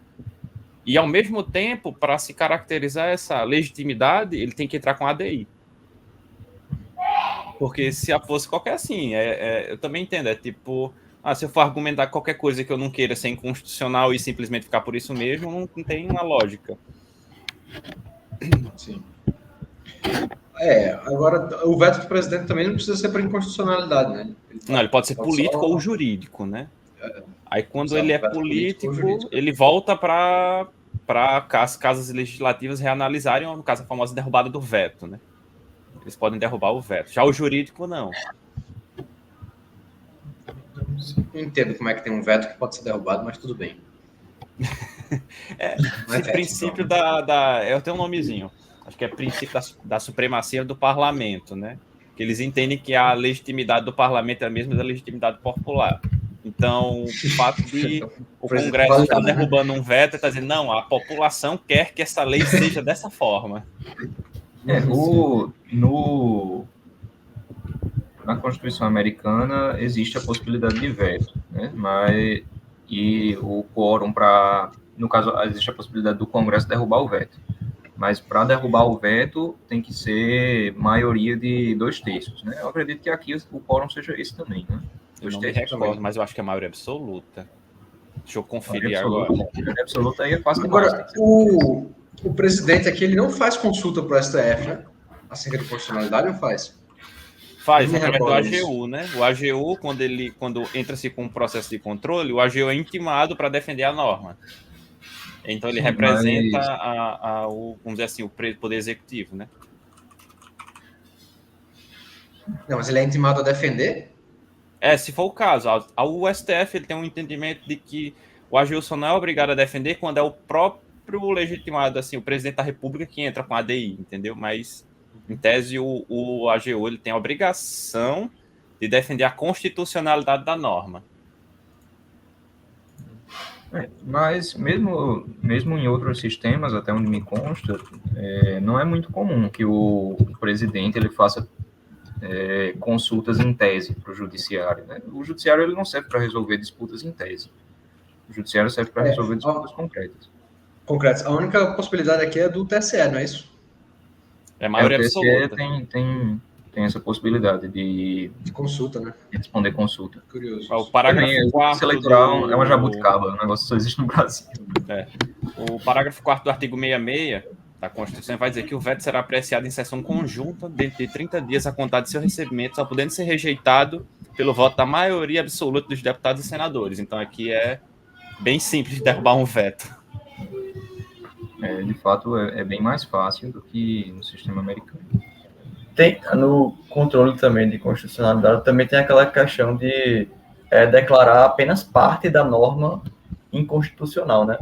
[SPEAKER 4] E, ao mesmo tempo, para se caracterizar essa legitimidade, ele tem que entrar com a ADI. Porque se fosse qualquer assim, eu também entendo, é tipo, se eu for argumentar qualquer coisa que eu não queira ser inconstitucional e simplesmente ficar por isso mesmo, não tem uma lógica.
[SPEAKER 3] Sim. Agora, o veto do presidente também não precisa ser por inconstitucionalidade, né?
[SPEAKER 4] Ele pode ser político ou jurídico, né? Aí, quando
[SPEAKER 3] Exato,
[SPEAKER 4] ele é
[SPEAKER 3] veto político ou
[SPEAKER 4] político,
[SPEAKER 3] jurídico.
[SPEAKER 4] ele volta para as casas legislativas reanalisarem, no caso, a famosa derrubada do veto, né? Eles podem derrubar o veto. Já o jurídico, não.
[SPEAKER 3] Não entendo como é que tem um veto que pode ser derrubado, mas tudo bem.
[SPEAKER 4] Esse princípio eu tenho um nomezinho. Acho que é princípio da supremacia do parlamento, né? Que eles entendem que a legitimidade do parlamento é a mesma da legitimidade popular. Então, o fato de o Congresso estar derrubando um veto está dizendo, não, a população quer que essa lei seja dessa forma.
[SPEAKER 2] Na Constituição Americana existe a possibilidade de veto, né? E o quórum no caso, existe a possibilidade do Congresso derrubar o veto. Mas para derrubar o veto tem que ser maioria de 2/3, né? Eu acredito que aqui o quórum seja esse também, né?
[SPEAKER 4] Eu não me recordo, mas eu acho que é a maioria absoluta. Deixa eu conferir agora.
[SPEAKER 2] A maioria absoluta aí é fácil
[SPEAKER 3] demais.
[SPEAKER 2] Agora,
[SPEAKER 3] o presidente aqui ele não faz consulta para o STF, né? Acerca de constitucionalidade, ou faz?
[SPEAKER 4] Faz, através do AGU, né? O AGU, quando entra-se com um processo de controle, o AGU é intimado para defender a norma. Então, ele representa vamos dizer assim, o poder executivo, né?
[SPEAKER 3] Não, mas ele é intimado a defender?
[SPEAKER 4] Se for o caso. O STF ele tem um entendimento de que o AGU só não é obrigado a defender quando é o próprio legitimado, assim, o presidente da República que entra com a ADI, entendeu? Mas, em tese, o AGU ele tem a obrigação de defender a constitucionalidade da norma.
[SPEAKER 2] Mas mesmo em outros sistemas, até onde me consta, não é muito comum que o presidente ele faça consultas em tese para o judiciário, né? O judiciário ele não serve para resolver disputas em tese. O judiciário serve para resolver disputas concretas.
[SPEAKER 3] Concretas. A única possibilidade aqui é do TSE, não é isso?
[SPEAKER 4] É a maioria absoluta.
[SPEAKER 2] Tem essa possibilidade de
[SPEAKER 3] consulta, né?
[SPEAKER 2] De responder consulta.
[SPEAKER 3] Curioso.
[SPEAKER 4] O parágrafo 4º
[SPEAKER 2] eleitoral é uma jabuticaba, o negócio só existe no Brasil.
[SPEAKER 4] O parágrafo 4º do artigo 66 da Constituição vai dizer que o veto será apreciado em sessão conjunta dentro de 30 dias a contar de seu recebimento, só podendo ser rejeitado pelo voto da maioria absoluta dos deputados e senadores. Então aqui é bem simples de derrubar um veto.
[SPEAKER 2] De fato, é bem mais fácil do que no sistema americano.
[SPEAKER 1] No controle também de constitucionalidade, também tem aquela questão de declarar apenas parte da norma inconstitucional, né?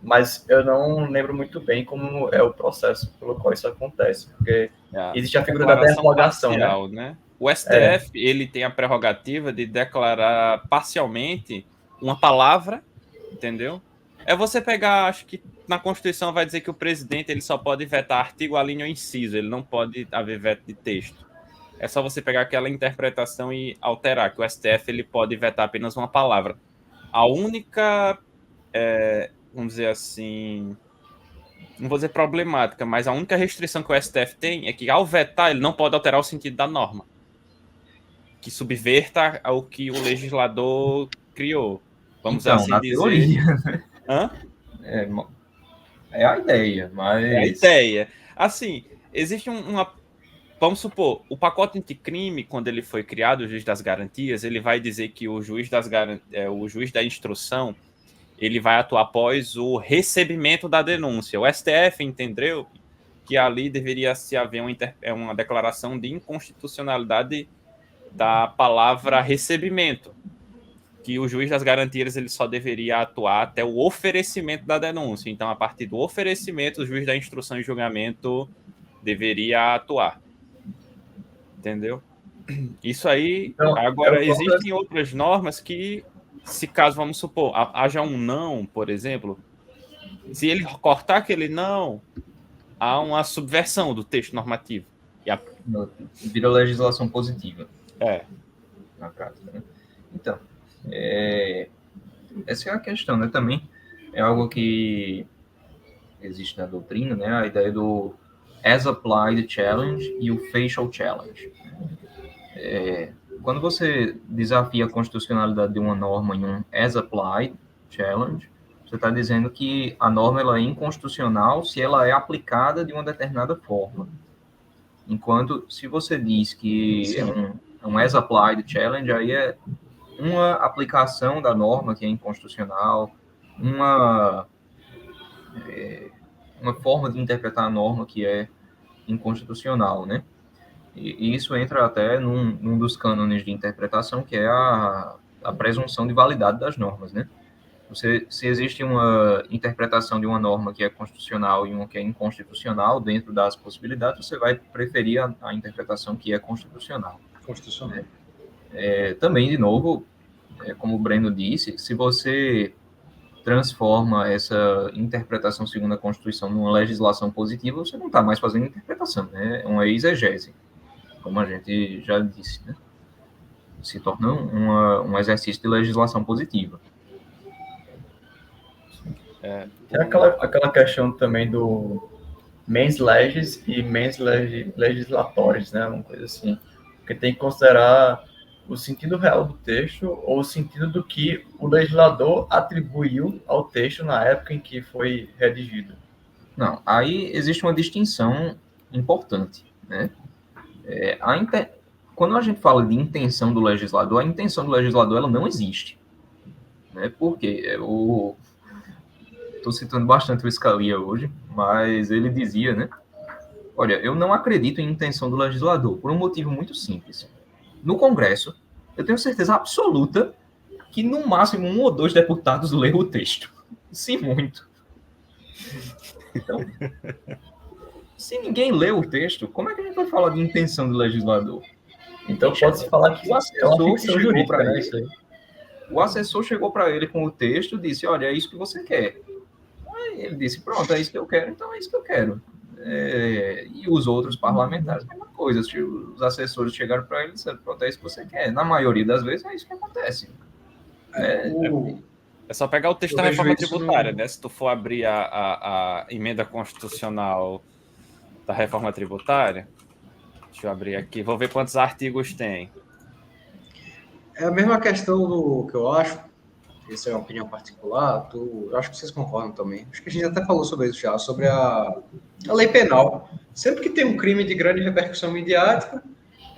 [SPEAKER 1] Mas eu não lembro muito bem como é o processo pelo qual isso acontece, porque existe a figura da derrogação,
[SPEAKER 4] parcial, né? O STF ele tem a prerrogativa de declarar parcialmente uma palavra, entendeu? É você pegar, acho que na Constituição vai dizer que o presidente ele só pode vetar artigo, a linha ou inciso, ele não pode haver veto de texto. É só você pegar aquela interpretação e alterar, que o STF ele pode vetar apenas uma palavra. A única, vamos dizer assim, não vou dizer problemática, mas a única restrição que o STF tem é que ao vetar ele não pode alterar o sentido da norma, que subverta o que o legislador criou. Vamos assim
[SPEAKER 2] na
[SPEAKER 4] dizer.
[SPEAKER 2] Teoria, né?
[SPEAKER 4] Hã?
[SPEAKER 2] É a ideia, mas...
[SPEAKER 4] É a ideia. Assim, existe uma... Vamos supor, o pacote anticrime, quando ele foi criado, o juiz das garantias, ele vai dizer que o juiz da instrução, ele vai atuar após o recebimento da denúncia. O STF entendeu que ali deveria se haver uma declaração de inconstitucionalidade da palavra recebimento. que o juiz das garantias ele só deveria atuar até o oferecimento da denúncia. Então, a partir do oferecimento, o juiz da instrução e julgamento deveria atuar. Entendeu? Isso aí,
[SPEAKER 1] Então,
[SPEAKER 4] agora, existem outras normas que, se caso, vamos supor, haja um não, por exemplo, se ele cortar aquele não, há uma subversão do texto normativo.
[SPEAKER 2] Vira legislação positiva. Na prática, né? Então, essa é a questão, né? Também é algo que existe na doutrina, né? A ideia do as applied challenge e o facial challenge. Quando você desafia a constitucionalidade de uma norma em um as applied challenge, você está dizendo que a norma ela é inconstitucional se ela é aplicada de uma determinada forma. Enquanto, se você diz que é um as applied challenge, aí é uma aplicação da norma que é inconstitucional, uma forma de interpretar a norma que é inconstitucional, né? E isso entra até num dos cânones de interpretação, que é a presunção de validade das normas, né? Se existe uma interpretação de uma norma que é constitucional e uma que é inconstitucional, dentro das possibilidades, você vai preferir a interpretação que é constitucional.
[SPEAKER 3] Constitucional.
[SPEAKER 2] Também, de novo, como o Breno disse, se você transforma essa interpretação segundo a Constituição numa legislação positiva, você não está mais fazendo interpretação, né? É uma exegese, como a gente já disse, né? Se torna um exercício de legislação positiva.
[SPEAKER 1] Tem aquela questão também do mens legis e mens legislatores, né? Uma coisa assim. Porque tem que considerar o sentido real do texto ou o sentido do que o legislador atribuiu ao texto na época em que foi redigido.
[SPEAKER 2] Não, aí existe uma distinção importante, né? Quando a gente fala de intenção do legislador, a intenção do legislador ela não existe, né? Porque estou citando bastante o Scalia hoje, mas ele dizia, né? Olha, eu não acredito em intenção do legislador, por um motivo muito simples. No Congresso, eu tenho certeza absoluta que, no máximo, 1 ou 2 deputados leram o texto. Se muito. Então, se ninguém lê o texto, como é que a gente vai falar de intenção do legislador?
[SPEAKER 1] Então, pode-se falar que
[SPEAKER 2] o assessor chegou para
[SPEAKER 1] né,
[SPEAKER 2] ele. O assessor chegou para ele com o texto e disse, olha, é isso que você quer. Aí ele disse, pronto, é isso que eu quero, então é isso que eu quero. E os outros parlamentares, a mesma coisa. Os assessores chegaram para ele e disseram, pronto, é isso que você quer. Na maioria das vezes, é isso que acontece.
[SPEAKER 4] É só pegar o texto da reforma tributária, né? Se tu for abrir a emenda constitucional da reforma tributária, deixa eu abrir aqui, vou ver quantos artigos tem.
[SPEAKER 3] É a mesma questão do que eu acho, essa é uma opinião particular, eu acho que vocês concordam também. Acho que a gente até falou sobre isso já, sobre a lei penal. Sempre que tem um crime de grande repercussão midiática,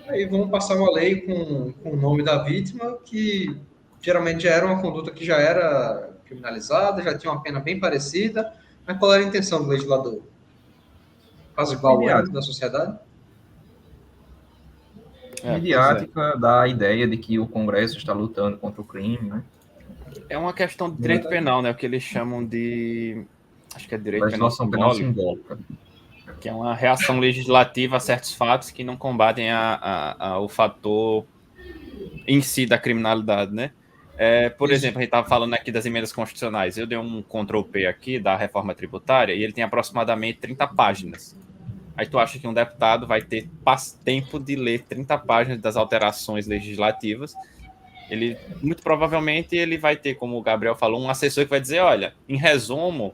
[SPEAKER 3] aí vão passar uma lei com o nome da vítima, que geralmente já era uma conduta que já era criminalizada, já tinha uma pena bem parecida, mas qual era a intenção do legislador? Apaziguar o ânimo da sociedade?
[SPEAKER 2] Midiática dá a ideia de que o Congresso está lutando contra o crime, né?
[SPEAKER 4] É uma questão de direito penal, né? O que eles chamam de... Acho que é direito
[SPEAKER 2] legislação penal simbólica.
[SPEAKER 4] Que é uma reação legislativa a certos fatos que não combatem o fator em si da criminalidade, né? Por exemplo, a gente estava falando aqui das emendas constitucionais. Eu dei um Ctrl+P aqui da reforma tributária e ele tem aproximadamente 30 páginas. Aí tu acha que um deputado vai ter tempo de ler 30 páginas das alterações legislativas? Ele, muito provavelmente, ele vai ter, como o Gabriel falou, um assessor que vai dizer, olha, em resumo,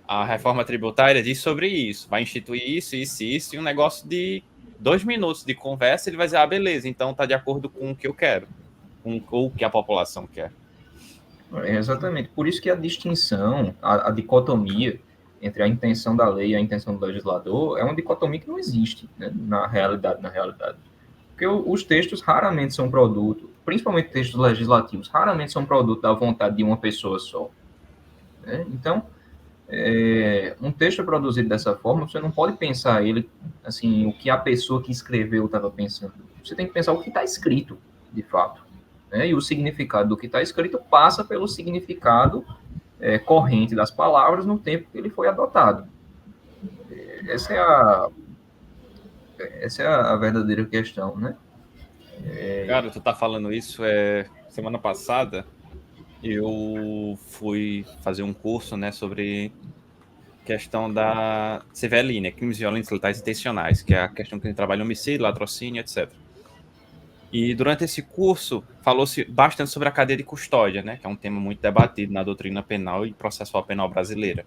[SPEAKER 4] a reforma tributária diz sobre isso, vai instituir isso, e um negócio de 2 minutos de conversa, ele vai dizer, beleza, então tá de acordo com o que eu quero, ou o que a população quer.
[SPEAKER 2] Exatamente, por isso que a distinção, a dicotomia entre a intenção da lei e a intenção do legislador é uma dicotomia que não existe, né, na realidade. Porque os textos raramente são produto, principalmente textos legislativos, raramente são produto da vontade de uma pessoa só. Né? Então, um texto produzido dessa forma, você não pode pensar ele, assim, o que a pessoa que escreveu estava pensando. Você tem que pensar o que está escrito, de fato. né? E o significado do que está escrito passa pelo significado corrente das palavras no tempo que ele foi adotado. Essa é a verdadeira questão, né?
[SPEAKER 4] Cara, tu tá falando isso, semana passada eu fui fazer um curso, né, sobre questão da CVLI, né, crimes violentos letais intencionais, que é a questão que a gente trabalha homicídio, latrocínio, etc. E durante esse curso falou-se bastante sobre a cadeia de custódia, né, que é um tema muito debatido na doutrina penal e processual penal brasileira.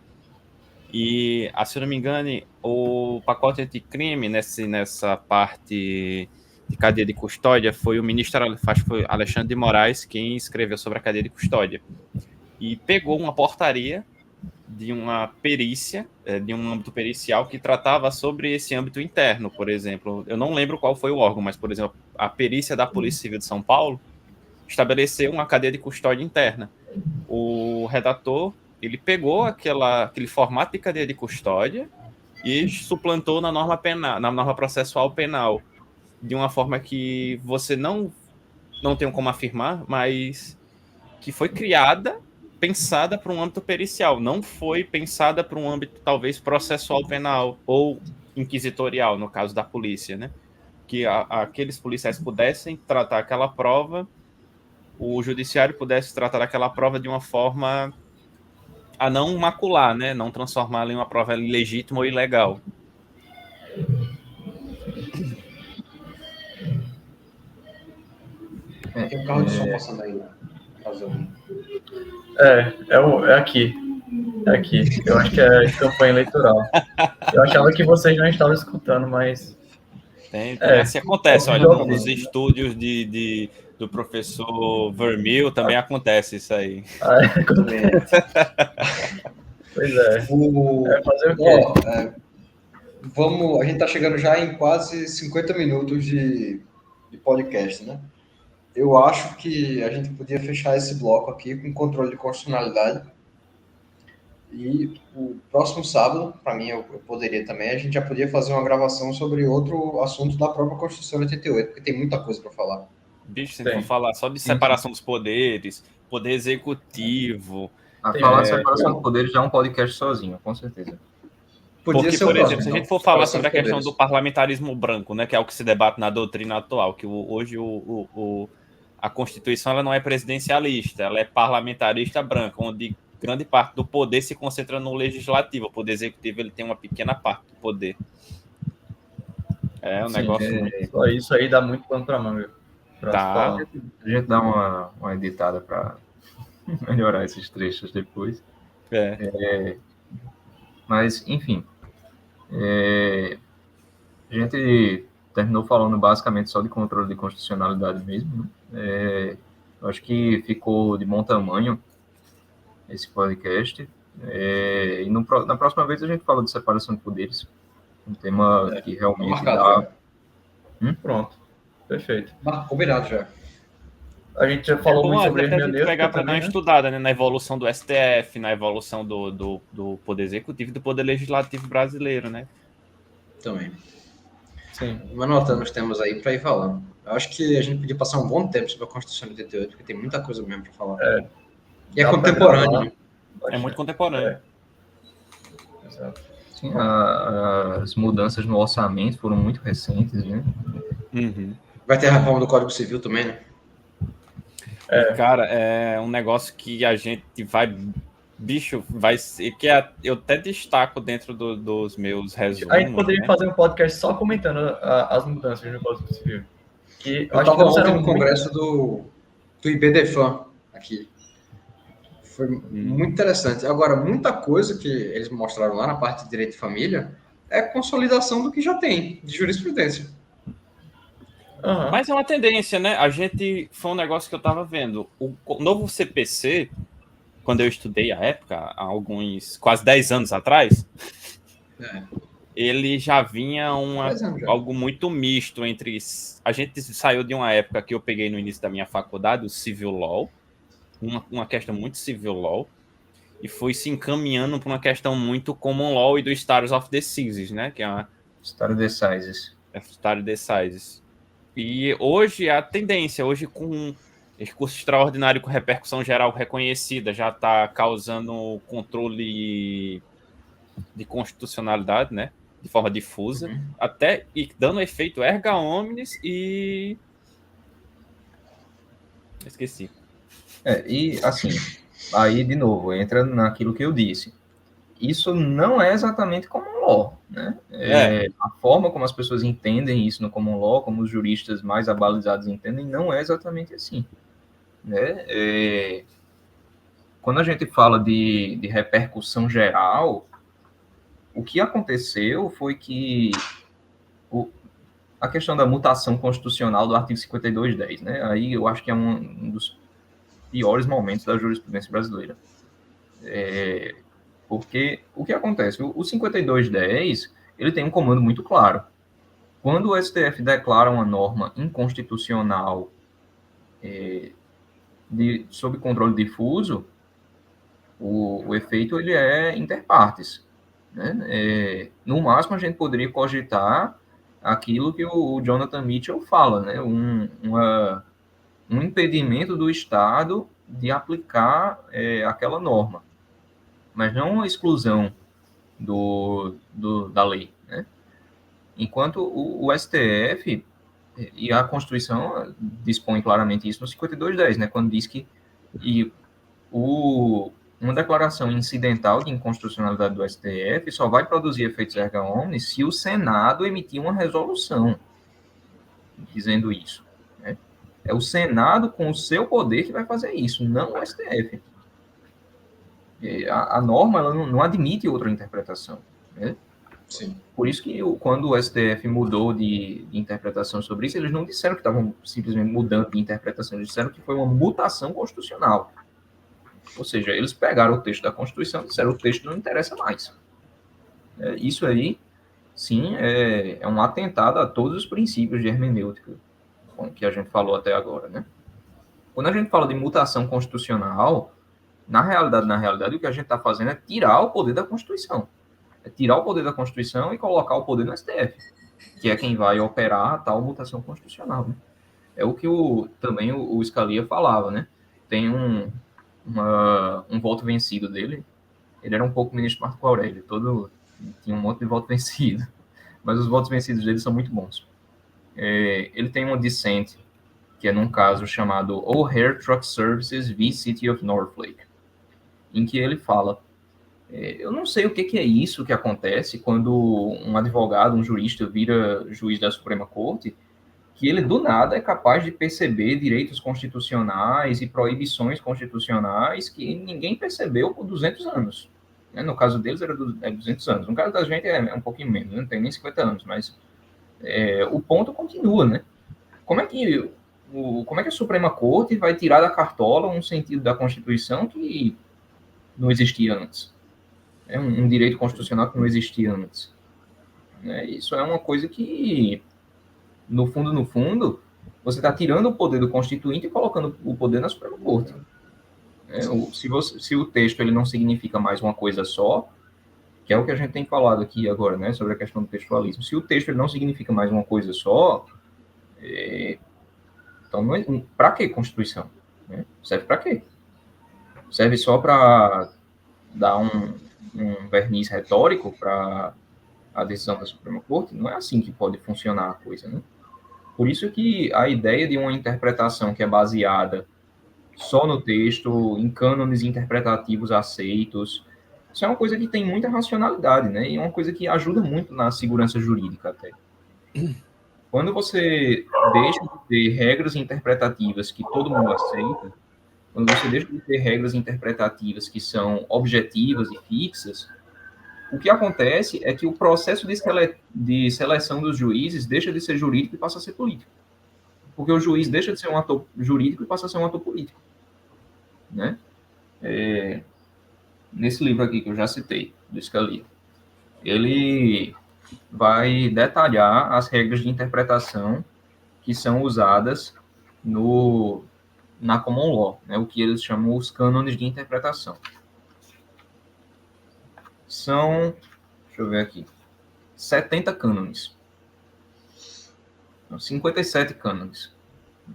[SPEAKER 4] E, se eu não me engano, o pacote anticrime nessa parte de cadeia de custódia foi o ministro foi Alexandre de Moraes quem escreveu sobre a cadeia de custódia. E pegou uma portaria de uma perícia, de um âmbito pericial que tratava sobre esse âmbito interno, por exemplo. Eu não lembro qual foi o órgão, mas, por exemplo, a perícia da Polícia Civil de São Paulo estabeleceu uma cadeia de custódia interna. O redator, ele pegou aquele formato de cadeia de custódia e suplantou na norma penal, na norma processual penal, de uma forma que você não tem como afirmar, mas que foi criada, pensada para um âmbito pericial, não foi pensada para um âmbito talvez processual penal ou inquisitorial, no caso da polícia, né? Que aqueles policiais pudessem tratar aquela prova, o judiciário pudesse tratar aquela prova de uma forma a não macular, né? Não transformá-la em uma prova ilegítima ou ilegal.
[SPEAKER 3] Tem um carro de som passando aí, né?
[SPEAKER 1] É aqui. É aqui. Eu acho que é campanha eleitoral. Eu achava que vocês não estavam escutando, mas...
[SPEAKER 4] Assim acontece, olha, nos estúdios do professor Vermil também acontece isso aí.
[SPEAKER 1] Acontece. Pois é. Fazer o quê?
[SPEAKER 3] A gente está chegando já em quase 50 minutos de podcast, né? Eu acho que a gente podia fechar esse bloco aqui com controle de constitucionalidade. E o próximo sábado, para mim, eu poderia também, a gente já podia fazer uma gravação sobre outro assunto da própria Constituição de 88, porque tem muita coisa para falar.
[SPEAKER 4] Bicho, se a gente for falar só de separação dos poderes, poder executivo...
[SPEAKER 2] falar de separação dos poderes já é um podcast sozinho, com certeza.
[SPEAKER 4] Porque, por exemplo, se a gente for falar sobre a questão do parlamentarismo branco, né, que é o que se debate na doutrina atual, que hoje a Constituição ela não é presidencialista, ela é parlamentarista branca, onde grande parte do poder se concentra no legislativo. O poder executivo ele tem uma pequena parte do poder. É um negócio...
[SPEAKER 1] Só isso aí dá muito pano pra manga.
[SPEAKER 2] A gente dá uma editada para melhorar esses trechos depois. Mas, enfim... a gente terminou falando basicamente só de controle de constitucionalidade mesmo, né? Eu acho que ficou de bom tamanho esse podcast. E na próxima vez a gente fala de separação de poderes, um tema que realmente dá...
[SPEAKER 1] Pronto, perfeito.
[SPEAKER 3] Combinado já.
[SPEAKER 1] A gente já falou muito sobre
[SPEAKER 4] hermenêutica. Pegar para dar uma estudada, né, na evolução do STF, na evolução do Poder Executivo e do Poder Legislativo brasileiro, né?
[SPEAKER 3] Também.
[SPEAKER 1] Sim.
[SPEAKER 3] Vou anotando os temas aí para ir falando. Eu acho que a gente podia passar um bom tempo sobre a Constituição de 88, porque tem muita coisa mesmo para falar. E é contemporâneo.
[SPEAKER 4] É muito contemporâneo.
[SPEAKER 1] Exato.
[SPEAKER 2] Sim, as mudanças no orçamento foram muito recentes, né?
[SPEAKER 4] Uhum.
[SPEAKER 3] Vai ter a reforma do Código Civil também, né?
[SPEAKER 4] Cara, é um negócio que a gente vai... Bicho, vai ser... que eu até destaco dentro dos meus resumos.
[SPEAKER 1] A gente poderia fazer um podcast só comentando as mudanças no Código Civil.
[SPEAKER 3] Eu estava ontem no congresso do IBDFAN aqui. Foi muito interessante. Agora, muita coisa que eles mostraram lá na parte de direito de família é consolidação do que já tem, de jurisprudência.
[SPEAKER 4] Uhum. Mas é uma tendência, né? Foi um negócio que eu estava vendo. O novo CPC, quando eu estudei à época, há quase 10 anos atrás, ele já vinha algo muito misto entre... A gente saiu de uma época que eu peguei no início da minha faculdade, o Civil Law, uma questão muito Civil Law, e foi se encaminhando para uma questão muito Common Law e do Status of Decisions, né? Que é uma...
[SPEAKER 2] Stare decisis.
[SPEAKER 4] Stare decisis. E hoje a tendência, com recurso extraordinário com repercussão geral reconhecida já está causando controle de constitucionalidade, né? De forma difusa, até e dando efeito erga omnes e... Esqueci.
[SPEAKER 2] E assim, aí de novo, entra naquilo que eu disse. Isso não é exatamente common law, né? A forma como as pessoas entendem isso no common law, como os juristas mais abalizados entendem, não é exatamente assim, né? Quando a gente fala de repercussão geral, o que aconteceu foi que a questão da mutação constitucional do artigo 5210, né? Aí eu acho que é um dos piores momentos da jurisprudência brasileira. Porque o que acontece? O 5210, ele tem um comando muito claro. Quando o STF declara uma norma inconstitucional sob controle difuso, o efeito ele é inter partes, né? No máximo, a gente poderia cogitar aquilo que o Jonathan Mitchell fala, né? Um impedimento do Estado de aplicar aquela norma, mas não uma exclusão da lei, né? Enquanto o STF e a Constituição dispõe claramente isso no 5210, né? Quando diz que uma declaração incidental de inconstitucionalidade do STF só vai produzir efeitos erga omnes se o Senado emitir uma resolução dizendo isso, né? É o Senado, com o seu poder, que vai fazer isso, não o STF. A norma ela não admite outra interpretação, né?
[SPEAKER 3] Sim.
[SPEAKER 2] Por isso que quando o STF mudou de interpretação sobre isso, eles não disseram que estavam simplesmente mudando de interpretação, eles disseram que foi uma mutação constitucional. Ou seja, eles pegaram o texto da Constituição e disseram que o texto não interessa mais. Isso aí, sim, é um atentado a todos os princípios de hermenêutica que a gente falou até agora, né? Quando a gente fala de mutação constitucional, na realidade, o que a gente está fazendo é tirar o poder da Constituição. É tirar o poder da Constituição e colocar o poder no STF, que é quem vai operar a tal mutação constitucional, né? É o que também o Scalia falava, né? Tem um voto vencido dele. Ele era um pouco ministro Marco Aurélio, tinha um monte de voto vencido, mas os votos vencidos dele são muito bons. Ele tem uma dissent, que é num caso chamado O'Hare Truck Services v. City of Norfolk, em que ele fala: eu não sei o que é isso que acontece quando um advogado, um jurista, vira juiz da Suprema Corte, que ele, do nada, é capaz de perceber direitos constitucionais e proibições constitucionais que ninguém percebeu por 200 anos. No caso deles, era 200 anos. No caso da gente, é um pouquinho menos, não tem nem 50 anos, mas o ponto continua, né? Como é que a Suprema Corte vai tirar da cartola um sentido da Constituição que não existia antes? É um direito constitucional que não existia antes. Isso é uma coisa que, no fundo, você está tirando o poder do Constituinte e colocando o poder na Suprema Corte. Se o texto ele não significa mais uma coisa só, que é o que a gente tem falado aqui agora, né, sobre a questão do textualismo. Se o texto ele não significa mais uma coisa só, então, para que Constituição? Serve para quê? Serve só para dar um verniz retórico para a decisão da Suprema Corte? Não é assim que pode funcionar a coisa, né? Por isso que a ideia de uma interpretação que é baseada só no texto, em cânones interpretativos aceitos, isso é uma coisa que tem muita racionalidade, né? E é uma coisa que ajuda muito na segurança jurídica até. Quando você deixa de ter regras interpretativas que todo mundo aceita, quando você deixa de ter regras interpretativas que são objetivas e fixas, o que acontece é que o processo de seleção dos juízes deixa de ser jurídico e passa a ser político. Porque o juiz deixa de ser um ator jurídico e passa a ser um ator político, né? Nesse livro aqui que eu já citei, do Scalia, ele vai detalhar as regras de interpretação que são usadas na common law, né? O que eles chamam os cânones de interpretação. São, deixa eu ver aqui, 70 cânones. 57 cânones.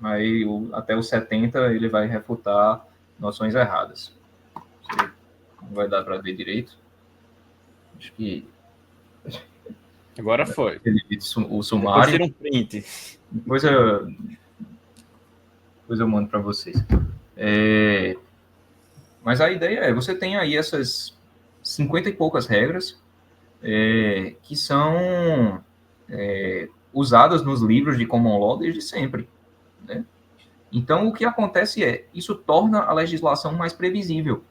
[SPEAKER 2] Aí, até os 70, ele vai refutar noções erradas. Não vai dar para ver direito. Acho que...
[SPEAKER 4] Agora foi.
[SPEAKER 2] O
[SPEAKER 4] Depois
[SPEAKER 2] sumário.
[SPEAKER 4] tira um print.
[SPEAKER 2] Depois eu mando para vocês. Mas a ideia é, você tem aí essas 50 e poucas regras que são usadas nos livros de common law desde sempre, né? Então, o que acontece isso torna a legislação mais previsível.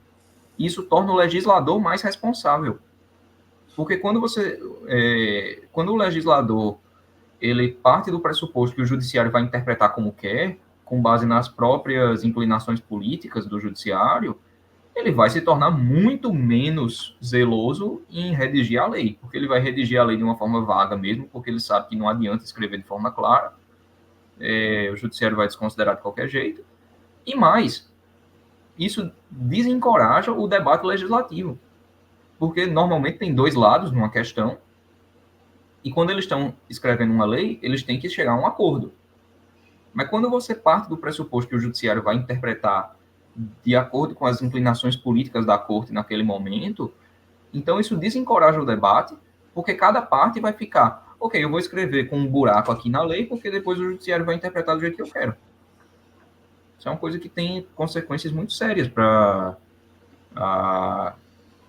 [SPEAKER 2] Isso torna o legislador mais responsável. Porque quando o legislador ele parte do pressuposto que o judiciário vai interpretar como quer, com base nas próprias inclinações políticas do judiciário, ele vai se tornar muito menos zeloso em redigir a lei, porque ele vai redigir a lei de uma forma vaga mesmo, porque ele sabe que não adianta escrever de forma clara, o judiciário vai desconsiderar de qualquer jeito, e mais, isso desencoraja o debate legislativo, porque normalmente tem dois lados numa questão, e quando eles estão escrevendo uma lei, eles têm que chegar a um acordo. Mas quando você parte do pressuposto que o judiciário vai interpretar de acordo com as inclinações políticas da corte naquele momento, então isso desencoraja o debate, porque cada parte vai ficar, ok, eu vou escrever com um buraco aqui na lei, porque depois o judiciário vai interpretar do jeito que eu quero. Isso é uma coisa que tem consequências muito sérias para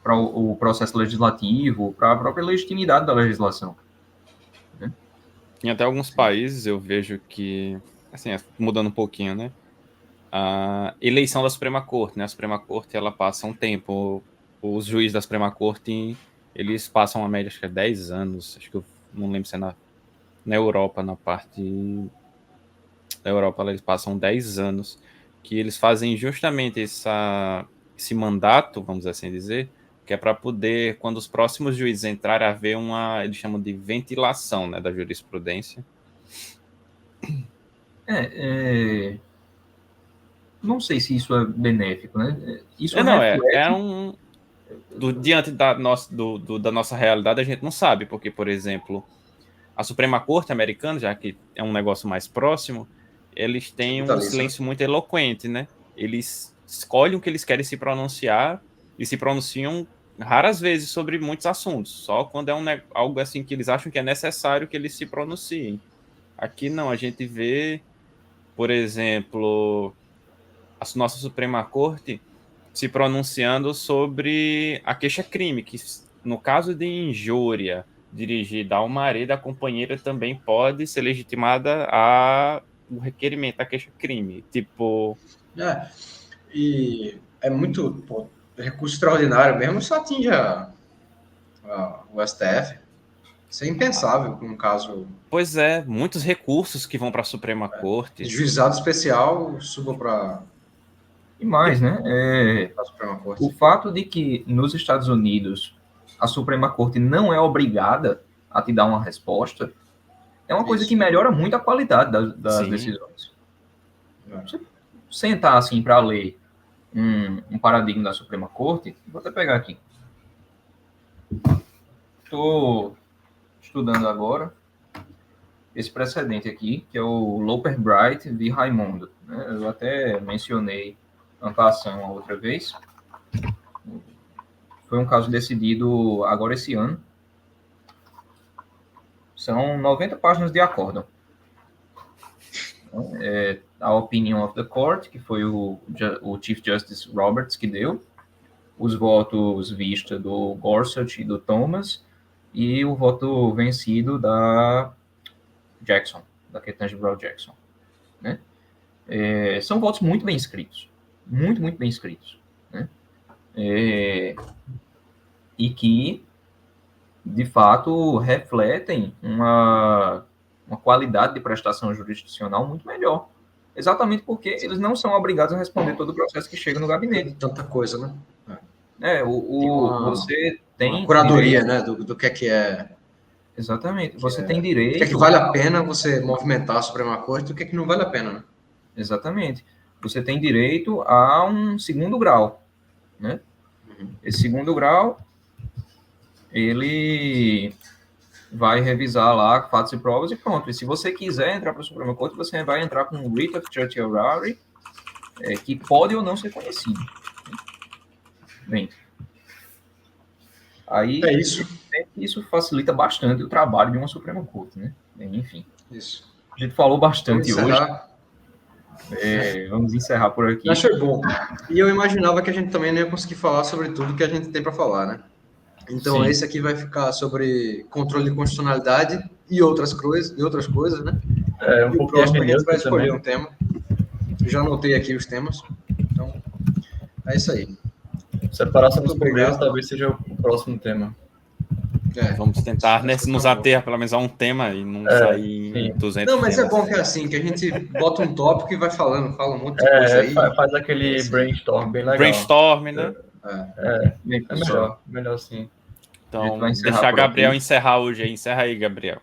[SPEAKER 2] o processo legislativo, para a própria legitimidade da legislação. Né?
[SPEAKER 4] Em até alguns países eu vejo que, assim, mudando um pouquinho, né? A eleição da Suprema Corte, né? A Suprema Corte, ela passa um tempo, os juízes da Suprema Corte, eles passam a média, acho que é 10 anos, acho que eu não lembro se é na Europa, na parte da Europa, eles passam 10 anos, que eles fazem justamente esse mandato, vamos assim dizer, que é para poder, quando os próximos juízes entrarem, haver eles chamam de ventilação, né, da jurisprudência.
[SPEAKER 2] Não sei se isso é benéfico, né? Isso
[SPEAKER 4] diante da nossa realidade, a gente não sabe, porque, por exemplo, a Suprema Corte americana, já que é um negócio mais próximo, eles têm um silêncio muito eloquente, né? Eles escolhem o que eles querem se pronunciar e se pronunciam raras vezes sobre muitos assuntos, só quando é algo assim que eles acham que é necessário que eles se pronunciem. Aqui não, a gente vê, por exemplo, a nossa Suprema Corte se pronunciando sobre a queixa-crime, que no caso de injúria dirigida a uma marido, a companheira também pode ser legitimada o requerimento da queixa-crime. Tipo...
[SPEAKER 3] E é muito... recurso extraordinário mesmo, só atinge o STF. Isso é impensável com um caso...
[SPEAKER 4] Pois é, muitos recursos que vão para a Suprema Corte.
[SPEAKER 3] Juizado especial suba para...
[SPEAKER 2] E mais, né? O fato de que nos Estados Unidos a Suprema Corte não é obrigada a te dar uma resposta é uma coisa que melhora muito a qualidade das decisões. Você sentar assim para ler um paradigma da Suprema Corte, vou até pegar aqui. Estou estudando agora esse precedente aqui, que é o Loper Bright v. Raimondo. Né? Eu até mencionei a outra vez. Foi um caso decidido agora esse ano. São 90 páginas de acórdão. A opinion of the court, que foi o Chief Justice Roberts que deu, os votos vista do Gorsuch e do Thomas, e o voto vencido da Jackson, da Ketanji Brown Jackson. Né? São votos muito bem escritos. Muito, muito bem escritos. Né? E que, de fato, refletem uma qualidade de prestação jurisdicional muito melhor. Exatamente porque eles não são obrigados a responder todo o processo que chega no gabinete.
[SPEAKER 3] Tanta coisa, né?
[SPEAKER 2] Você tem...
[SPEAKER 3] Uma curadoria, né, do que é...
[SPEAKER 2] Exatamente. Você tem direito...
[SPEAKER 3] O que é que vale a pena você movimentar a Suprema Corte e o que é que não vale a pena, né?
[SPEAKER 2] Exatamente. Você tem direito a um segundo grau, né? Esse segundo grau, ele vai revisar lá fatos e provas e pronto. E se você quiser entrar para a Suprema Corte, você vai entrar com um writ of certiorari, que pode ou não ser conhecido. Bem, aí
[SPEAKER 3] É isso.
[SPEAKER 2] isso facilita bastante o trabalho de uma Suprema Corte, né? Bem, enfim,
[SPEAKER 3] Isso.
[SPEAKER 2] a gente falou
[SPEAKER 3] Vamos
[SPEAKER 2] bastante hoje.
[SPEAKER 3] encerrar.
[SPEAKER 2] Vamos encerrar por aqui.
[SPEAKER 3] Mas foi bom. E eu imaginava que a gente também não ia conseguir falar sobre tudo que a gente tem para falar, né? Então,
[SPEAKER 2] Sim.
[SPEAKER 3] esse aqui vai ficar sobre controle de constitucionalidade e outras coisas, né?
[SPEAKER 1] Um
[SPEAKER 3] E o
[SPEAKER 1] pouquinho
[SPEAKER 3] próximo a gente vai
[SPEAKER 1] hermenêutica
[SPEAKER 3] escolher
[SPEAKER 1] também.
[SPEAKER 3] um tema. Eu já anotei aqui os temas. Então, é isso aí.
[SPEAKER 1] Separação dos
[SPEAKER 3] Muito obrigado.
[SPEAKER 1] poderes talvez seja o próximo tema.
[SPEAKER 4] Vamos tentar, né, nos ater pelo menos a um tema e não sair em 200
[SPEAKER 3] Não, mas
[SPEAKER 4] temas.
[SPEAKER 3] é bom que é assim, que a gente bota um tópico e vai falando, fala um monte de coisa aí.
[SPEAKER 1] Faz aquele brainstorm bem legal.
[SPEAKER 4] Brainstorm, né?
[SPEAKER 2] Bem,
[SPEAKER 1] É
[SPEAKER 2] pessoal,
[SPEAKER 1] melhor sim.
[SPEAKER 4] Então,
[SPEAKER 2] vai encerrar
[SPEAKER 4] deixar
[SPEAKER 2] por
[SPEAKER 4] Gabriel
[SPEAKER 2] aqui.
[SPEAKER 4] encerrar hoje aí. Encerra aí, Gabriel.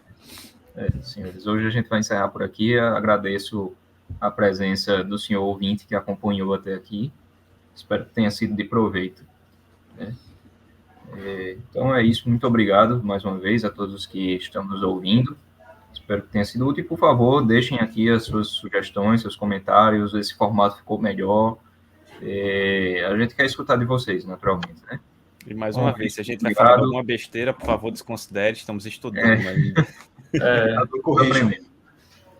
[SPEAKER 2] Senhores, hoje a gente vai encerrar por aqui. Eu agradeço a presença do senhor ouvinte que acompanhou até aqui. Espero que tenha sido de proveito, né? Então é isso. Muito obrigado mais uma vez a todos que estão nos ouvindo. Espero que tenha sido útil. Por favor, deixem aqui as suas sugestões, seus comentários. Esse formato ficou melhor. A gente quer escutar de vocês, naturalmente, né?
[SPEAKER 4] E mais uma vez, se a gente vai
[SPEAKER 2] obrigado.
[SPEAKER 4] falar alguma besteira, por favor, desconsidere. Estamos estudando ainda.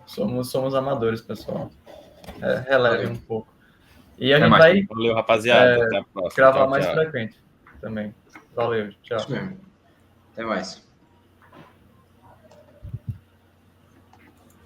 [SPEAKER 1] Somos amadores, pessoal. Relevem um pouco. E a
[SPEAKER 2] Até
[SPEAKER 1] gente
[SPEAKER 2] mais.
[SPEAKER 1] vai
[SPEAKER 4] Valeu, rapaziada. Até a próxima.
[SPEAKER 1] gravar
[SPEAKER 4] Tchau,
[SPEAKER 1] mais
[SPEAKER 4] tchau.
[SPEAKER 1] frequente também. Valeu, tchau.
[SPEAKER 3] Isso mesmo. Até mais.